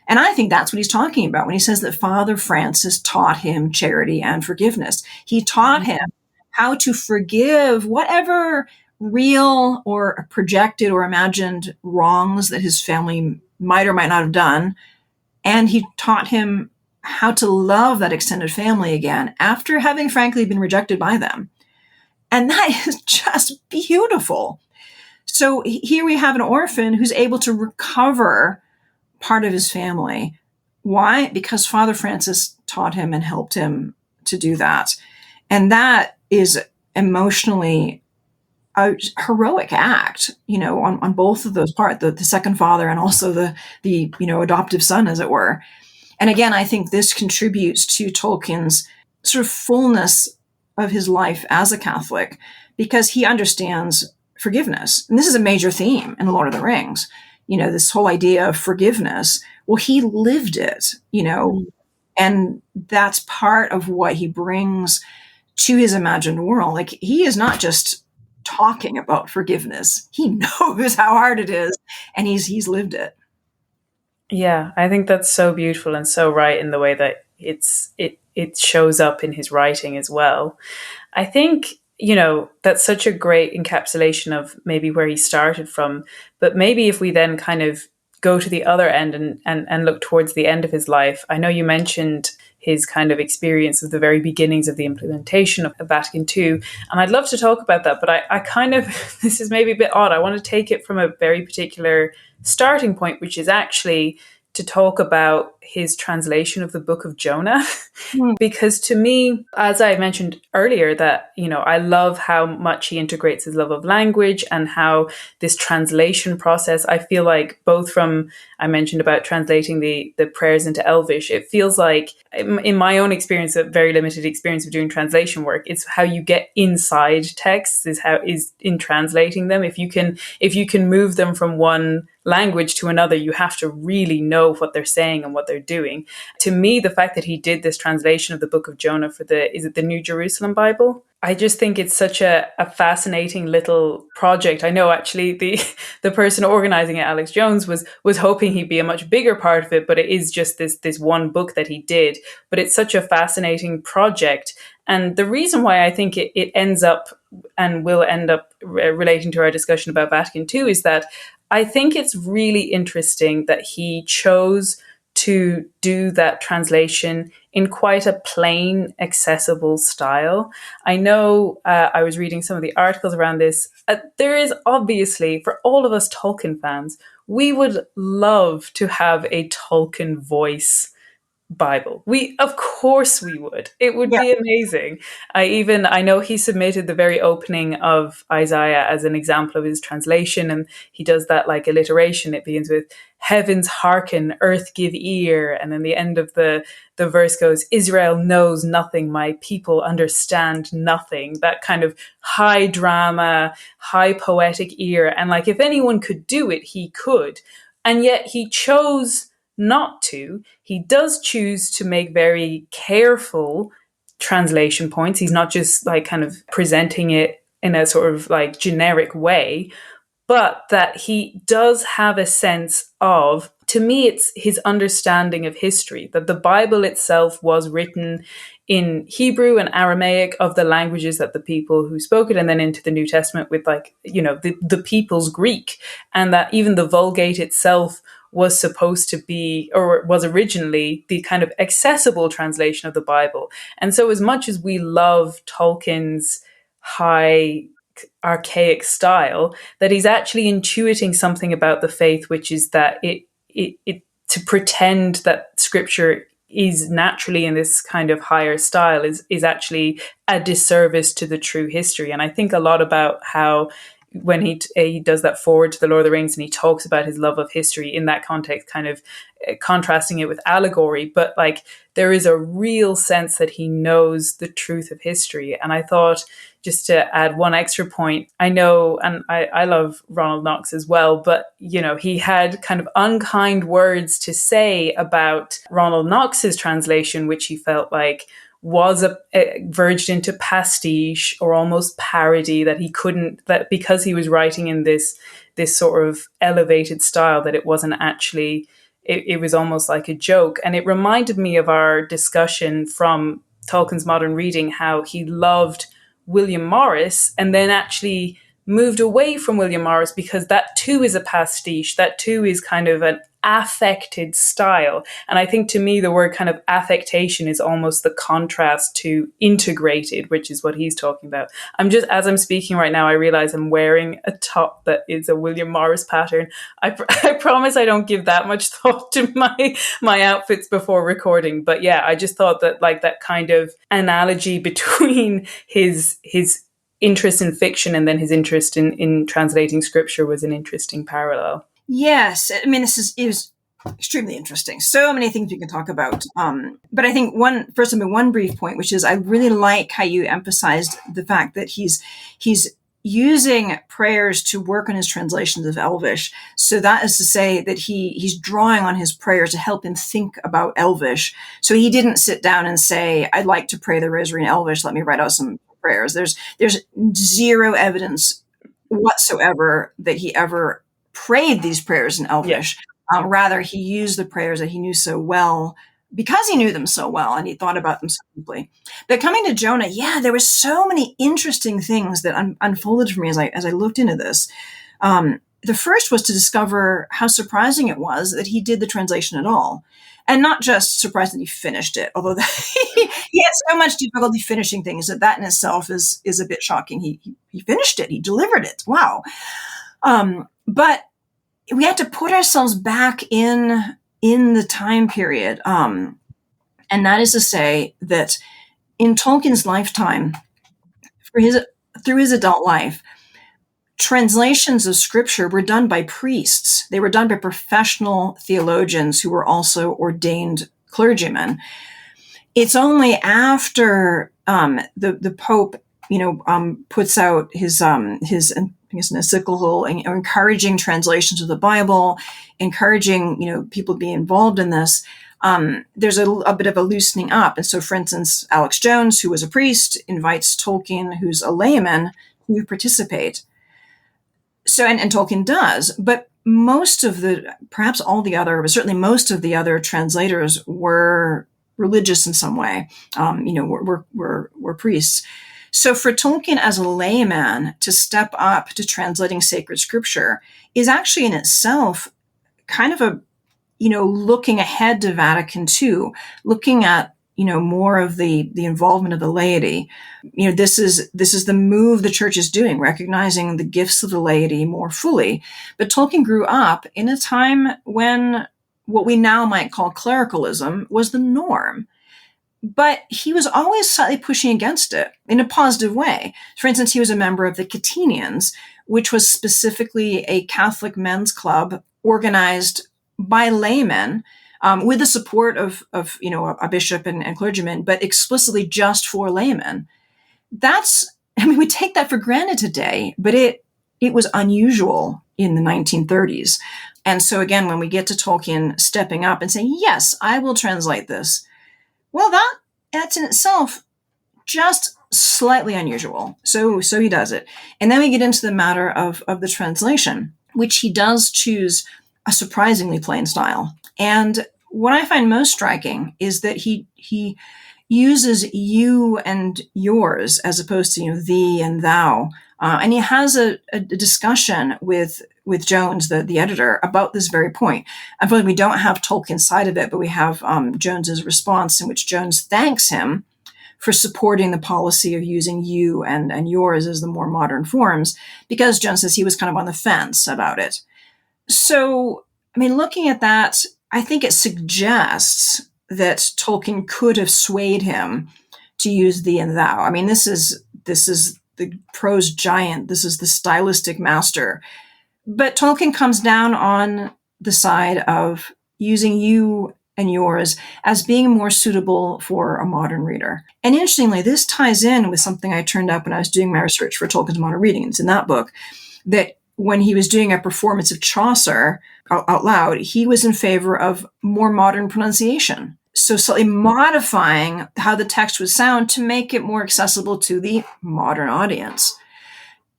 And I think that's what he's talking about when he says that Father Francis taught him charity and forgiveness. He taught him how to forgive whatever real or projected or imagined wrongs that his family might or might not have done. And he taught him how to love that extended family again after having, frankly, been rejected by them. And that is just beautiful. So here we have an orphan who's able to recover part of his family. Why? Because Father Francis taught him and helped him to do that. And that is emotionally a heroic act, on both of those parts, the second father and also the adoptive son, as it were. And again, I think this contributes to Tolkien's sort of fullness of his life as a Catholic, because he understands forgiveness. And this is a major theme in Lord of the Rings. This whole idea of forgiveness. Well, he lived it, and that's part of what he brings to his imagined world. Like, he is not just talking about forgiveness. He knows how hard it is, and he's lived it. Yeah, I think that's so beautiful and so right in the way that it shows up in his writing as well. I think, that's such a great encapsulation of maybe where he started from. But maybe if we then kind of go to the other end and look towards the end of his life, I know you mentioned his kind of experience of the very beginnings of the implementation of Vatican II. And I'd love to talk about that, but I kind of, this is maybe a bit odd. I want to take it from a very particular starting point, which is actually to talk about his translation of the Book of Jonah. Because to me, as I mentioned earlier, that, I love how much he integrates his love of language and how this translation process, I feel like both from, I mentioned about translating the prayers into Elvish, it feels like in my own experience, a very limited experience of doing translation work, it's how you get inside texts is in translating them. If you can move them from one language to another, you have to really know what they're saying and what they're doing. To me, the fact that he did this translation of the Book of Jonah for is it the New Jerusalem Bible? I just think it's such a fascinating little project. I know actually the person organizing it, Alex Jones, was hoping he'd be a much bigger part of it, but it is just this one book that he did. But it's such a fascinating project. And the reason why I think it ends up and will end up relating to our discussion about Vatican II is that I think it's really interesting that he chose to do that translation in quite a plain, accessible style. I know I was reading some of the articles around this. There is obviously, for all of us Tolkien fans, we would love to have a Tolkien voice Bible. Of course we would. It would be amazing. I know he submitted the very opening of Isaiah as an example of his translation, and he does that like alliteration. It begins with heavens hearken, earth give ear, and then the end of the verse goes, Israel knows nothing, my people understand nothing. That kind of high drama, high poetic ear. And like, if anyone could do it, he could. And yet he chose not to. He does choose to make very careful translation points. He's not just like kind of presenting it in a sort of like generic way, but that he does have a sense of, to me, it's his understanding of history, that the Bible itself was written in Hebrew and Aramaic, of the languages that the people who spoke it, and then into the New Testament with the people's Greek, and that even the Vulgate itself was supposed to be, or was originally, the kind of accessible translation of the Bible. And so as much as we love Tolkien's high archaic style, that he's actually intuiting something about the faith, which is that it to pretend that scripture is naturally in this kind of higher style is actually a disservice to the true history. And I think a lot about how when he does that forward to the Lord of the Rings and he talks about his love of history in that context, kind of contrasting it with allegory, but like there is a real sense that he knows the truth of history. And I thought, just to add one extra point, I know, and I love Ronald Knox as well, but you know, he had kind of unkind words to say about Ronald Knox's translation, which he felt like was verged into pastiche or almost parody, that he couldn't, that because he was writing in this sort of elevated style, that it wasn't actually, it was almost like a joke. And it reminded me of our discussion from Tolkien's Modern Reading, how he loved William Morris and then actually moved away from William Morris because that too is a pastiche, that too is kind of an affected style. And I think to me the word kind of affectation is almost the contrast to integrated, which is what he's talking about. I'm just, as I'm speaking right now, I realize I'm wearing a top that is a William Morris pattern. I promise I don't give that much thought to my outfits before recording, but yeah, I just thought that like that kind of analogy between his interest in fiction and then his interest in translating scripture was an interesting parallel. Yes, I mean, it was extremely interesting. So many things we can talk about. But I think one brief point, which is I really like how you emphasized the fact that he's using prayers to work on his translations of Elvish. So that is to say that he's drawing on his prayers to help him think about Elvish. So he didn't sit down and say, I'd like to pray the Rosary in Elvish. Let me write out some prayers. There's zero evidence whatsoever that he ever prayed these prayers in Elvish. Yeah. Rather, he used the prayers that he knew so well because he knew them so well and he thought about them so deeply. But coming to Jonah, yeah, there were so many interesting things that unfolded for me as I looked into this. The first was to discover how surprising it was that he did the translation at all. And not just surprised that he finished it, although he had so much difficulty finishing things that in itself is a bit shocking. He finished it. He delivered it. Wow. But we had to put ourselves back in the time period. And that is to say that in Tolkien's lifetime, through his adult life, translations of scripture were done by priests. They were done by professional theologians who were also ordained clergymen. It's only after the Pope, puts out his I guess an encyclical encouraging translations of the Bible, encouraging people to be involved in this. There's a bit of a loosening up, and so, for instance, Alex Jones, who was a priest, invites Tolkien, who's a layman, to participate. So, and Tolkien does, but most of perhaps all the other, but certainly most of the other translators were religious in some way. Were priests. So for Tolkien as a layman to step up to translating sacred scripture is actually in itself kind of a, looking ahead to Vatican II, looking at, more of the involvement of the laity. This is the move the church is doing, recognizing the gifts of the laity more fully. But Tolkien grew up in a time when what we now might call clericalism was the norm. But he was always slightly pushing against it in a positive way. For instance, he was a member of the Catenians, which was specifically a Catholic men's club organized by laymen with the support of a bishop and clergyman, but explicitly just for laymen. We take that for granted today, but it was unusual in the 1930s. And so again, when we get to Tolkien stepping up and saying, yes, I will translate this, well, that's in itself just slightly unusual. So he does it. And then we get into the matter of the translation, which he does choose a surprisingly plain style. And what I find most striking is that he uses you and yours as opposed to thee and thou. And he has a discussion with with Jones, the editor, about this very point. Unfortunately, we don't have Tolkien's side of it, but we have Jones's response, in which Jones thanks him for supporting the policy of using you and yours as the more modern forms, because Jones says he was kind of on the fence about it. So, I mean, looking at that, I think it suggests that Tolkien could have swayed him to use thee and thou. I mean, this is the prose giant. This is the stylistic master. But Tolkien comes down on the side of using you and yours as being more suitable for a modern reader. And interestingly, this ties in with something I turned up when I was doing my research for Tolkien's Modern Reading. It's in that book that when he was doing a performance of Chaucer out loud, he was in favor of more modern pronunciation. So slightly modifying how the text would sound to make it more accessible to the modern audience.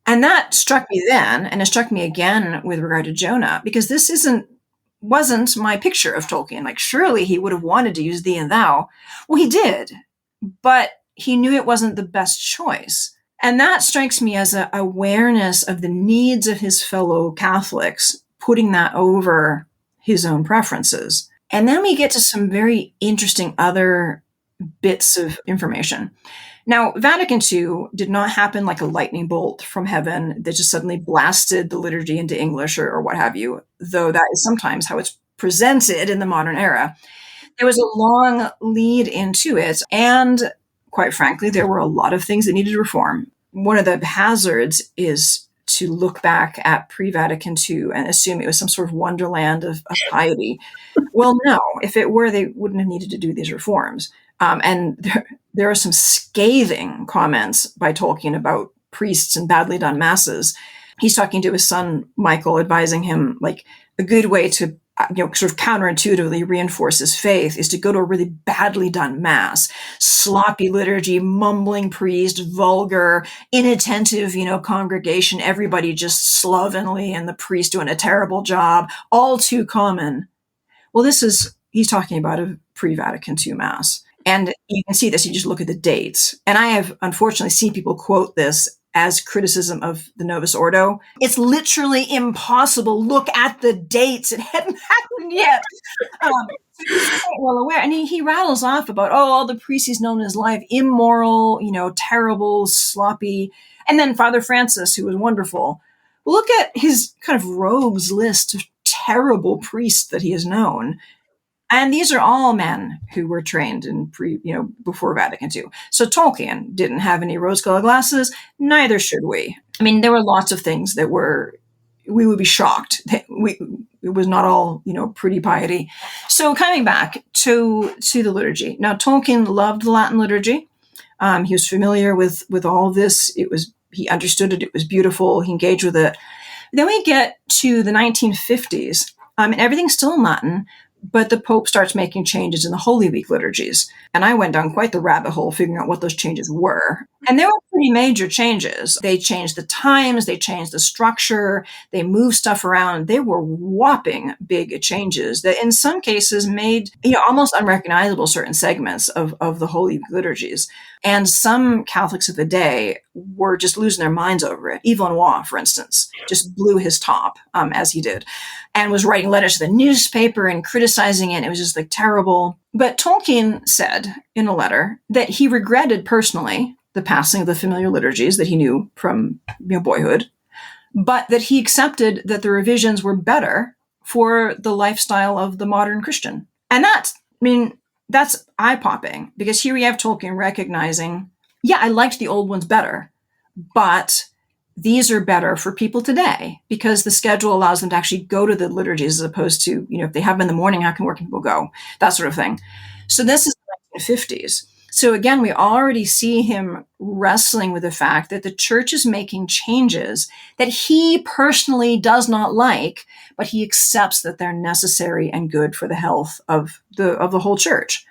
And that struck me then, and it struck me again with regard to Jonah, because this wasn't my picture of Tolkien. Like, surely he would have wanted to use thee and thou. Well, he did, but he knew it wasn't the best choice. And that strikes me as an awareness of the needs of his fellow Catholics, putting that over his own preferences. And then we get to some very interesting other bits of information. Now, Vatican II did not happen like a lightning bolt from heaven that just suddenly blasted the liturgy into English or what have you, though that is sometimes how it's presented in the modern era. There was a long lead into it, and quite frankly, there were a lot of things that needed reform. One of the hazards is to look back at pre-Vatican II and assume it was some sort of wonderland of piety. Well, no, if it were, they wouldn't have needed to do these reforms. And there are some scathing comments by Tolkien about priests and badly done masses. He's talking to his son, Michael, advising him, like, a good way to sort of counterintuitively reinforce his faith is to go to a really badly done mass. Sloppy liturgy, mumbling priest, vulgar, inattentive, congregation, everybody just slovenly and the priest doing a terrible job, all too common. Well, he's talking about a pre-Vatican II mass. And you can see this, you just look at the dates. And I have unfortunately seen people quote this as criticism of the Novus Ordo. It's literally impossible. Look at the dates. It hadn't happened yet. So he's quite well aware. And he rattles off about, all the priests he's known in his life, immoral, terrible, sloppy. And then Father Francis, who was wonderful. Well, look at his kind of rogues list of terrible priests that he has known. And these are all men who were trained in before Vatican II. So Tolkien didn't have any rose-colored glasses. Neither should we. I mean, there were lots of things that we would be shocked. It was not all, pretty piety. So coming back to the liturgy. Now, Tolkien loved the Latin liturgy. He was familiar with all of this. He understood it. It was beautiful. He engaged with it. Then we get to the 1950s, and everything's still in Latin, but the Pope starts making changes in the Holy Week liturgies. And I went down quite the rabbit hole figuring out what those changes were. And they were pretty major changes. They changed the times, they changed the structure, they moved stuff around. They were whopping big changes that in some cases made almost unrecognizable certain segments of the Holy Week liturgies. And some Catholics of the day were just losing their minds over it. Yves Lenoir, for instance, just blew his top, as he did, and was writing letters to the newspaper and criticizing it. It was just terrible. But Tolkien said in a letter that he regretted personally the passing of the familiar liturgies that he knew from boyhood, but that he accepted that the revisions were better for the lifestyle of the modern Christian. And that's eye-popping, because here we have Tolkien recognizing, I liked the old ones better, but these are better for people today because the schedule allows them to actually go to the liturgies as opposed to, if they have them in the morning, how can working people go? That sort of thing. So this is the 1950s. So again, we already see him wrestling with the fact that the church is making changes that he personally does not like, but he accepts that they're necessary and good for the health of the whole church.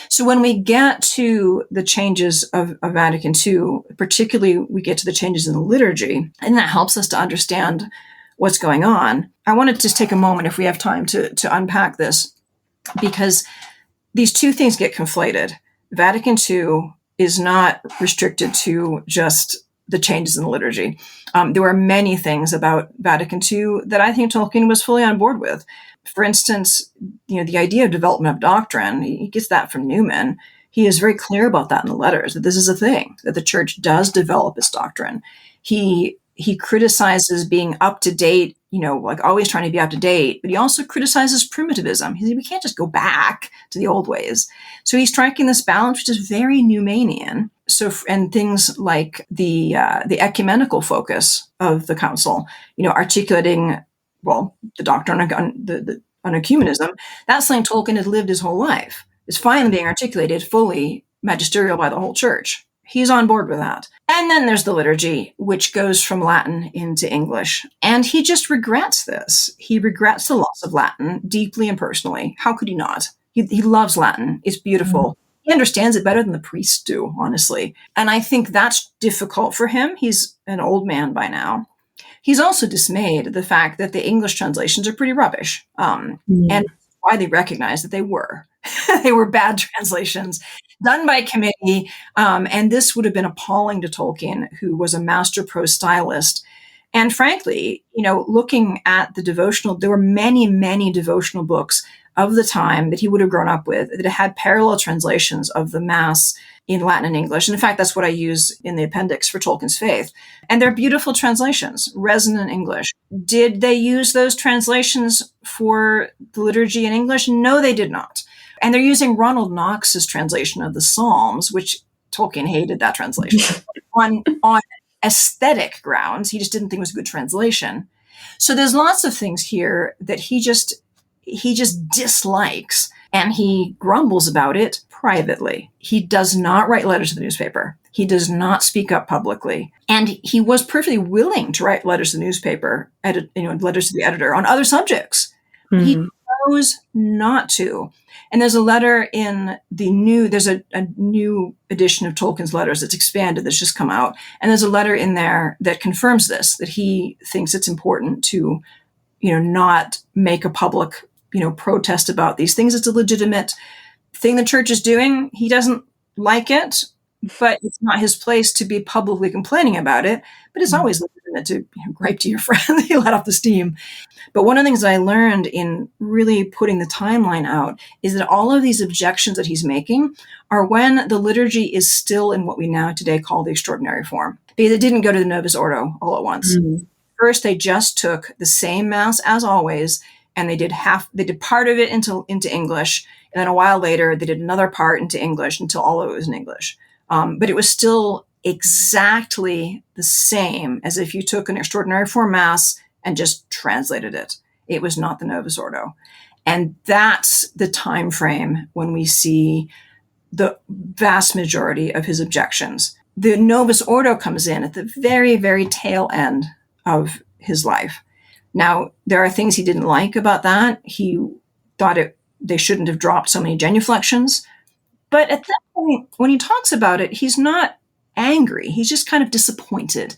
So when we get to the changes of Vatican II, particularly we get to the changes in the liturgy, and that helps us to understand what's going on. I want to just take a moment, if we have time, to unpack this, because these two things get conflated. Vatican II is not restricted to just the changes in the liturgy. There were many things about Vatican II that I think Tolkien was fully on board with. For instance, the idea of development of doctrine, he gets that from Newman. He is very clear about that in the letters, that this is a thing, that the church does develop its doctrine. He criticizes being up to date, like always trying to be up to date, but he also criticizes primitivism. He said, we can't just go back to the old ways. So he's striking this balance, which is very Newmanian. So, and things like the ecumenical focus of the council, articulating, the doctrine on ecumenism, that's something Tolkien had lived his whole life. It's finally being articulated fully magisterial by the whole church. He's on board with that. And then there's the liturgy, which goes from Latin into English. And he just regrets this. He regrets the loss of Latin deeply and personally. How could he not? He loves Latin. It's beautiful. He understands it better than the priests do, honestly. And I think that's difficult for him. He's an old man by now. He's also dismayed at the fact that the English translations are pretty rubbish. And why they recognize that they were. They were bad translations done by committee. And this would have been appalling to Tolkien, who was a master prose stylist. And frankly, looking at the devotional, there were many, many devotional books of the time that he would have grown up with that had parallel translations of the Mass in Latin and English. And in fact, that's what I use in the appendix for Tolkien's Faith. And they're beautiful translations, resonant English. Did they use those translations for the liturgy in English? No, they did not. And they're using Ronald Knox's translation of the Psalms, which Tolkien hated that translation, on aesthetic grounds. He just didn't think it was a good translation. So there's lots of things here that he just dislikes, and he grumbles about it privately. He does not write letters to the newspaper. He does not speak up publicly. And he was perfectly willing to write letters to the newspaper, letters to the editor on other subjects. Mm-hmm. He chose not to. And there's a letter in there's a new edition of Tolkien's letters that's expanded, that's just come out. And there's a letter in there that confirms this, that he thinks it's important to, not make a public, protest about these things. It's a legitimate thing the church is doing. He doesn't like it, but it's not his place to be publicly complaining about it. But it's always legitimate to gripe to your friend. You let off the steam. But one of the things that I learned in really putting the timeline out is that all of these objections that he's making are when the liturgy is still in what we now today call the extraordinary form. Because it didn't go to the Novus Ordo all at once. Mm-hmm. First, they just took the same Mass as always, and they did part of it into English. And then a while later, they did another part into English until all of it was in English. But it was still exactly the same as if you took an extraordinary form Mass and just translated it. It was not the Novus Ordo. And that's the time frame when we see the vast majority of his objections. The Novus Ordo comes in at the very, very tail end of his life. Now, there are things he didn't like about that. He thought they shouldn't have dropped so many genuflections. But at that point, when he talks about it, he's not angry. He's just kind of disappointed.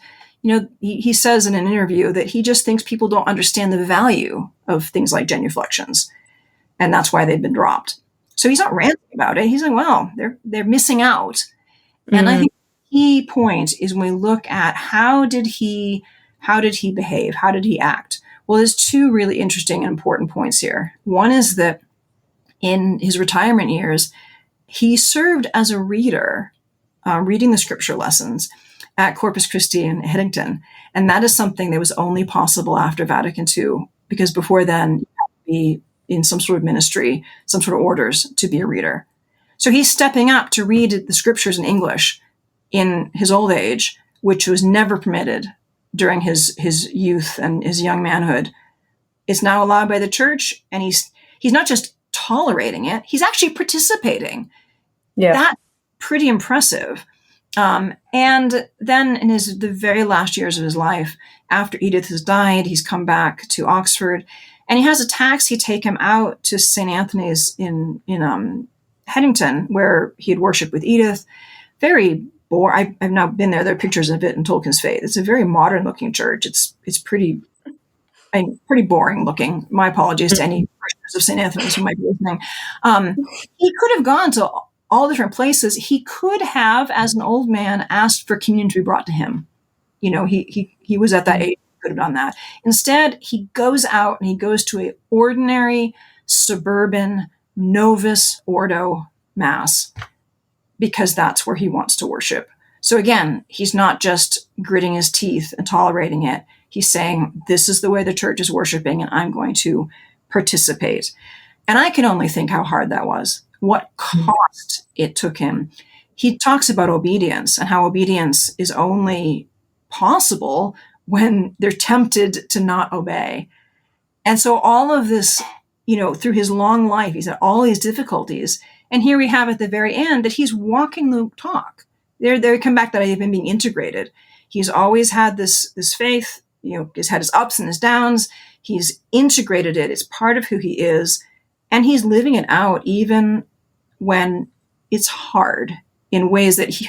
He says in an interview that he just thinks people don't understand the value of things like genuflections, and that's why they've been dropped. So he's not ranting about it. He's like, well, they're missing out. Mm-hmm. And I think the key point is when we look at how did he behave? How did he act? Well, there's two really interesting and important points here. One is that in his retirement years, he served as a reader, reading the scripture lessons at Corpus Christi in Headington. And that is something that was only possible after Vatican II, because before then, you had to be in some sort of ministry, some sort of orders to be a reader. So he's stepping up to read the scriptures in English in his old age, which was never permitted during his youth and his young manhood. It's now allowed by the church, and he's not just tolerating it, he's actually participating. Yeah. That's pretty impressive. And then in the very last years of his life, after Edith has died, he's come back to Oxford, and he has a taxi take him out to St. Anthony's in Headington, where he had worshipped with Edith. Very boring. I've now been there. There are pictures of it in Tolkien's Faith. It's a very modern looking church. It's pretty boring looking. My apologies to any parishioners of St. Anthony's who might be listening. He could have gone to all different places. He could have, as an old man, asked for communion to be brought to him. He was at that age, could have done that. Instead, he goes out and he goes to a ordinary suburban Novus Ordo mass because that's where he wants to worship. So again, he's not just gritting his teeth and tolerating it. He's saying, this is the way the church is worshiping, and I'm going to participate. And I can only think how hard that was, what cost it took him. He talks about obedience and how obedience is only possible when they're tempted to not obey. And so all of this, through his long life, he's had all these difficulties. And here we have at the very end that he's walking the talk. There come back to that idea of him being integrated. He's always had this faith, he's had his ups and his downs. He's integrated it. It's part of who he is. And he's living it out even when it's hard in ways that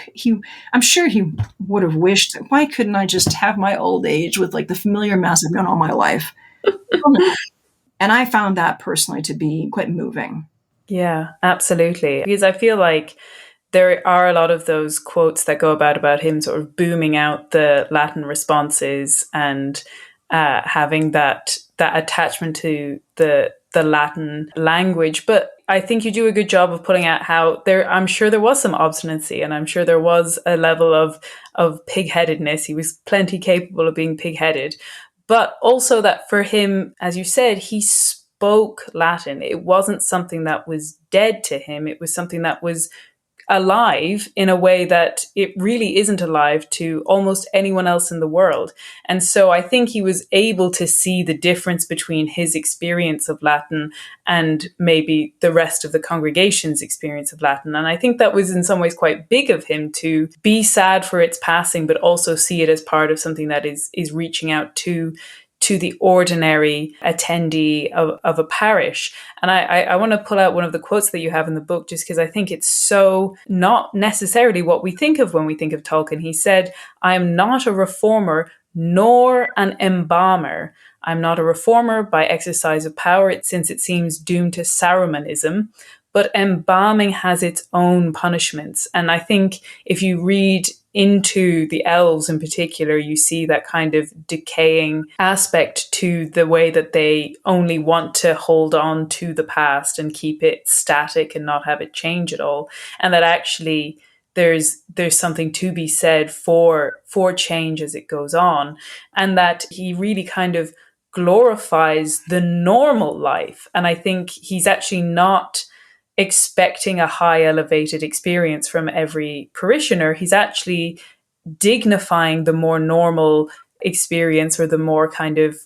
I'm sure he would have wished, why couldn't I just have my old age with like the familiar mass I've known all my life? And I found that personally to be quite moving. Yeah, absolutely. Because I feel like there are a lot of those quotes that go about him sort of booming out the Latin responses and having that attachment to the Latin language. But I think you do a good job of pulling out how I'm sure there was some obstinacy, and I'm sure there was a level of pig-headedness. He was plenty capable of being pig-headed. But also that for him, as you said, he spoke Latin. It wasn't something that was dead to him. It was something that was alive in a way that it really isn't alive to almost anyone else in the world. And so I think he was able to see the difference between his experience of Latin and maybe the rest of the congregation's experience of Latin. And I think that was in some ways quite big of him to be sad for its passing, but also see it as part of something that is reaching out to the ordinary attendee of a parish. And I want to pull out one of the quotes that you have in the book, just because I think it's so not necessarily what we think of when we think of Tolkien. He said, "I am not a reformer nor an embalmer. I'm not a reformer by exercise of power, since it seems doomed to Sarumanism. But embalming has its own punishments." And I think if you read into the elves in particular, you see that kind of decaying aspect to the way that they only want to hold on to the past and keep it static and not have it change at all. And that actually there's something to be said for change as it goes on. And that he really kind of glorifies the normal life. And I think he's actually not expecting a high elevated experience from every parishioner. He's actually dignifying the more normal experience, or the more kind of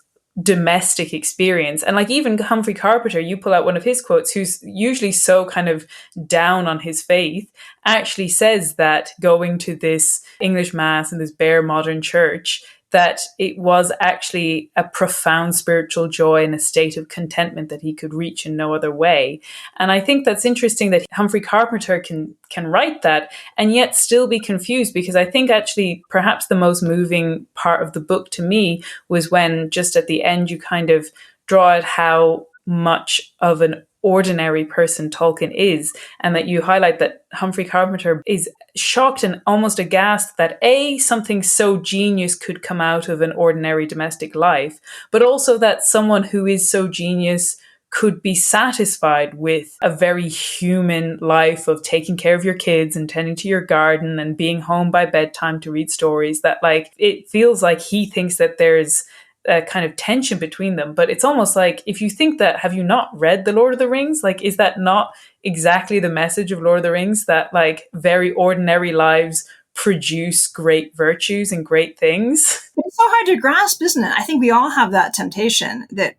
domestic experience. And like even Humphrey Carpenter, you pull out one of his quotes, who's usually so kind of down on his faith, actually says that going to this English mass in this bare modern church, that it was actually a profound spiritual joy and a state of contentment that he could reach in no other way. And I think that's interesting that Humphrey Carpenter can write that and yet still be confused, because I think actually perhaps the most moving part of the book to me was when just at the end you kind of draw out how much of an ordinary person Tolkien is, and that you highlight that Humphrey Carpenter is shocked and almost aghast that something so genius could come out of an ordinary domestic life, but also that someone who is so genius could be satisfied with a very human life of taking care of your kids and tending to your garden and being home by bedtime to read stories. That like it feels like he thinks that there's a kind of tension between them. But it's almost like, if you think that, have you not read The Lord of the Rings? Like, is that not exactly the message of Lord of the Rings, that like very ordinary lives produce great virtues and great things? It's so hard to grasp, isn't it? I think we all have that temptation that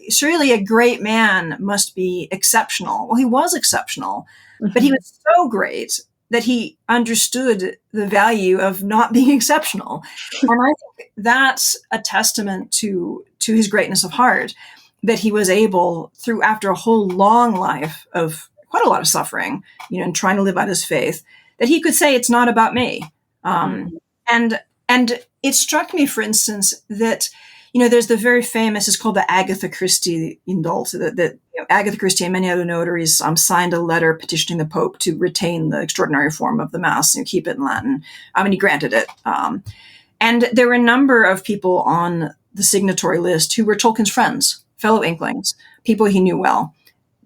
surely a great man must be exceptional. Well, he was exceptional, but he was so great that he understood the value of not being exceptional. And I think that's a testament to his greatness of heart, that he was able, after a whole long life of quite a lot of suffering, and trying to live out his faith, that he could say, it's not about me. And it struck me, for instance, that, there's the very famous, it's called the Agatha Christie indult, that Agatha Christie and many other notaries signed a letter petitioning the Pope to retain the extraordinary form of the Mass and keep it in Latin. He granted it. And there were a number of people on the signatory list who were Tolkien's friends, fellow Inklings, people he knew well,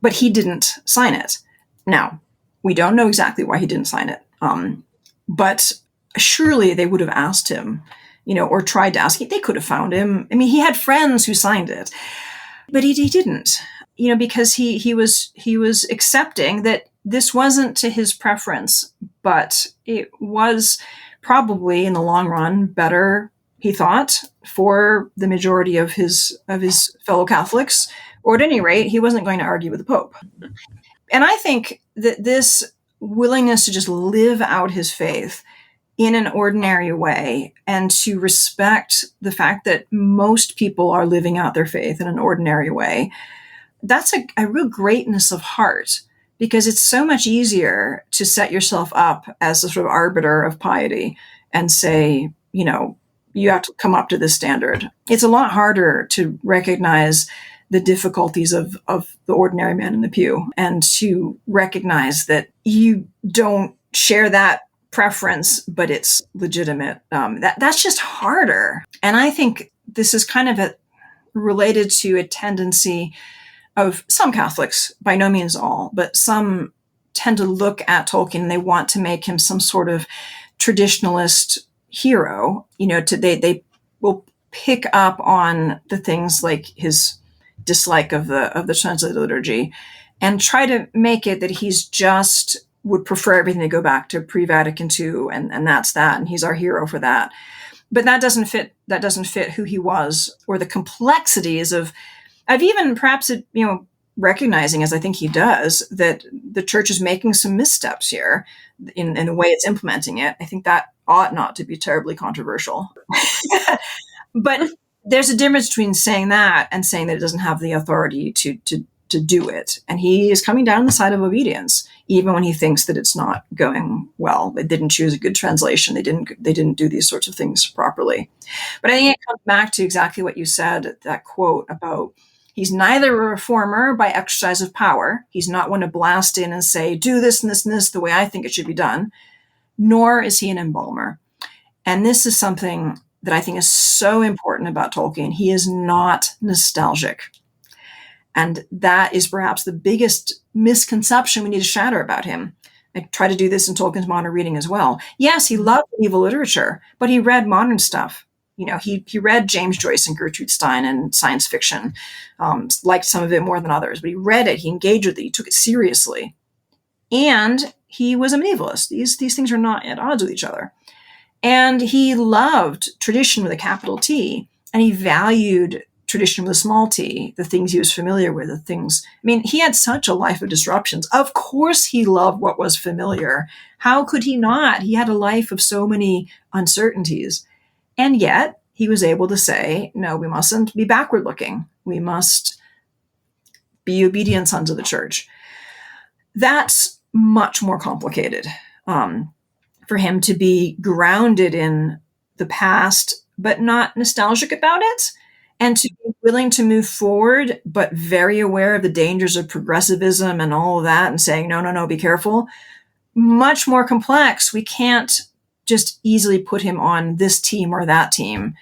but he didn't sign it. Now, we don't know exactly why he didn't sign it, but surely they would have asked him, or tried to ask him. They could have found him. I mean, he had friends who signed it, but he didn't, because he was accepting that this wasn't to his preference, but it was probably in the long run better, he thought, for the majority of his fellow Catholics, or at any rate, he wasn't going to argue with the Pope. And I think that this willingness to just live out his faith in an ordinary way and to respect the fact that most people are living out their faith in an ordinary way, that's a real greatness of heart, because it's so much easier to set yourself up as a sort of arbiter of piety and say, you have to come up to this standard. It's a lot harder to recognize the difficulties of the ordinary man in the pew and to recognize that you don't share that preference, but it's legitimate. That's just harder. And I think this is kind of related to a tendency of some Catholics, by no means all, but some tend to look at Tolkien and they want to make him some sort of traditionalist hero. They will pick up on the things like his dislike of the translated liturgy and try to make it that he's just would prefer everything to go back to pre-Vatican II, and that's that, and he's our hero for that. But that doesn't fit who he was, or the complexities of even perhaps recognizing, as I think he does, that the church is making some missteps here in the way it's implementing it. I think that ought not to be terribly controversial. But there's a difference between saying that and saying that it doesn't have the authority to do it. And he is coming down the side of obedience, even when he thinks that it's not going well. They didn't choose a good translation. They didn't do these sorts of things properly. But I think it comes back to exactly what you said, that quote about he's neither a reformer by exercise of power. He's not one to blast in and say, do this and this and this the way I think it should be done, nor is he an embalmer. And this is something that I think is so important about Tolkien. He is not nostalgic. And that is perhaps the biggest misconception we need to shatter about him. I try to do this in Tolkien's modern reading as well. Yes, he loved medieval literature, but he read modern stuff. He read James Joyce and Gertrude Stein and science fiction, liked some of it more than others, but he read it, he engaged with it, he took it seriously. And he was a medievalist. These things are not at odds with each other. And he loved tradition with a capital T, and he valued tradition with a small t, the things he was familiar with, he had such a life of disruptions. Of course he loved what was familiar. How could he not? He had a life of so many uncertainties. And yet he was able to say, no, we mustn't be backward looking. We must be obedient sons of the church. That's much more complicated for him to be grounded in the past, but not nostalgic about it, and to be willing to move forward, but very aware of the dangers of progressivism and all of that, and saying, no, be careful. Much more complex. We can't just easily put him on this team or that team.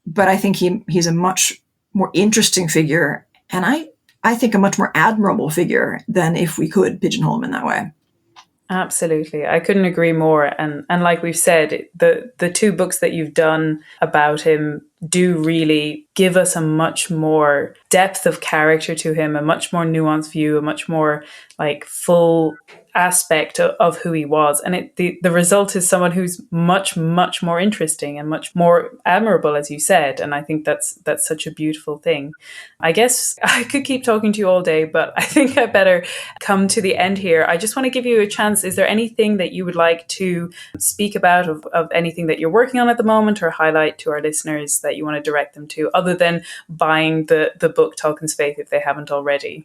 But I think he's a much more interesting figure, and I think a much more admirable figure than if we could pigeonhole him in that way. Absolutely. I couldn't agree more. And like we've said, the two books that you've done about him do really give us a much more depth of character to him, a much more nuanced view, a much more full aspect of who he was. And the result is someone who's much, much more interesting and much more admirable, as you said. And I think that's such a beautiful thing. I guess I could keep talking to you all day, but I think I better come to the end here. I just want to give you a chance. Is there anything that you would like to speak about of anything that you're working on at the moment, or highlight to our listeners that that you want to direct them to, other than buying the book Tolkien's Faith if they haven't already?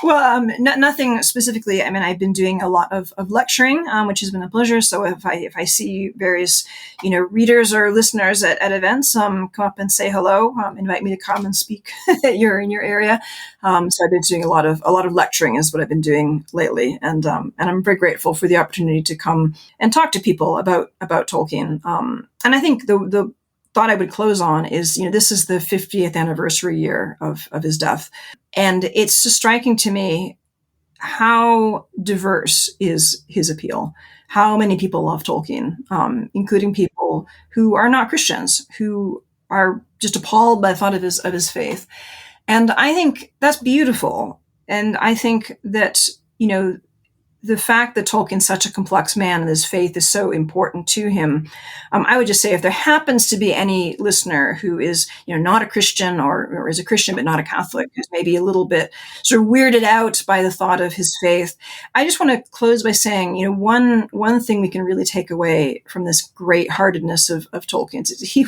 Well, nothing specifically. I mean, I've been doing a lot of lecturing, which has been a pleasure. So if I see various, readers or listeners at events, come up and say hello, invite me to come and speak in your area. So I've been doing a lot of lecturing is what I've been doing lately, and I'm very grateful for the opportunity to come and talk to people about Tolkien. And I think the thought I would close on is, this is the 50th anniversary year of his death. And it's just striking to me how diverse is his appeal, how many people love Tolkien, including people who are not Christians, who are just appalled by the thought of his faith. And I think that's beautiful. And I think that, the fact that Tolkien's such a complex man and his faith is so important to him, I would just say if there happens to be any listener who is, not a Christian or is a Christian but not a Catholic, who's maybe a little bit sort of weirded out by the thought of his faith, I just want to close by saying, one thing we can really take away from this great heartedness of Tolkien's is he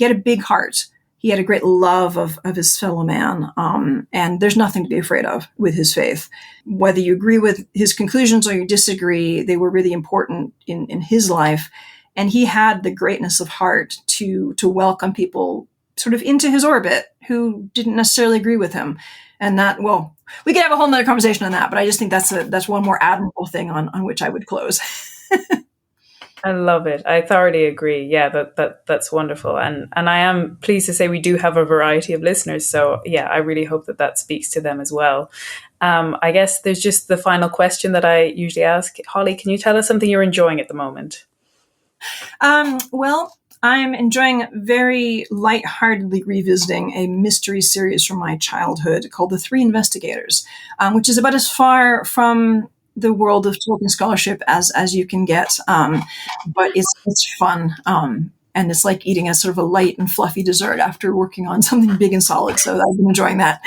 had a big heart. He had a great love of his fellow man, and there's nothing to be afraid of with his faith. Whether you agree with his conclusions or you disagree, they were really important in his life. And he had the greatness of heart to welcome people sort of into his orbit who didn't necessarily agree with him. And that, well, we could have a whole nother conversation on that, but I just think that's one more admirable thing on which I would close. I love it. I thoroughly agree. Yeah, that's wonderful. And I am pleased to say we do have a variety of listeners. So yeah, I really hope that speaks to them as well. I guess there's just the final question that I usually ask. Holly, can you tell us something you're enjoying at the moment? Well, I'm enjoying very lightheartedly revisiting a mystery series from my childhood called The Three Investigators, which is about as far from the world of Tolkien scholarship as you can get, but it's fun, and it's like eating a sort of a light and fluffy dessert after working on something big and solid. So I've been enjoying that.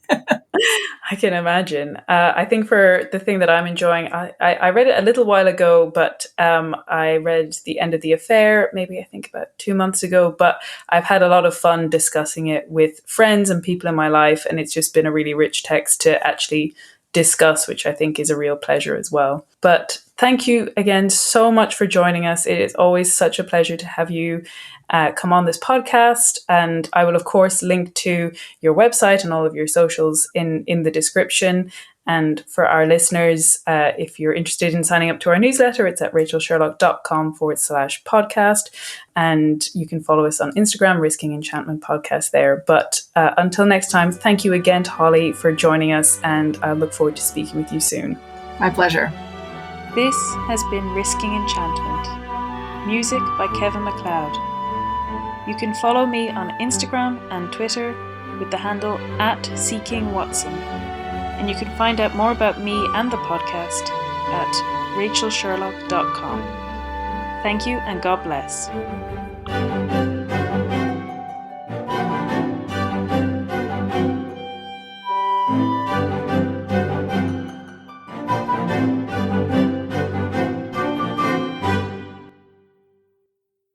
I can imagine. I think for the thing that I'm enjoying, I read it a little while ago, but I read The End of the Affair, maybe I think about 2 months ago, but I've had a lot of fun discussing it with friends and people in my life, and it's just been a really rich text to actually discuss, which I think is a real pleasure as well. But thank you again so much for joining us. It is always such a pleasure to have you come on this podcast. And I will, of course, link to your website and all of your socials in the description. And for our listeners, if you're interested in signing up to our newsletter, it's at rachelsherlock.com/podcast. And you can follow us on Instagram, Risking Enchantment Podcast there. But until next time, thank you again to Holly for joining us. And I look forward to speaking with you soon. My pleasure. This has been Risking Enchantment. Music by Kevin MacLeod. You can follow me on Instagram and Twitter with the handle @SeekingWatson. And you can find out more about me and the podcast at rachelsherlock.com. Thank you and God bless.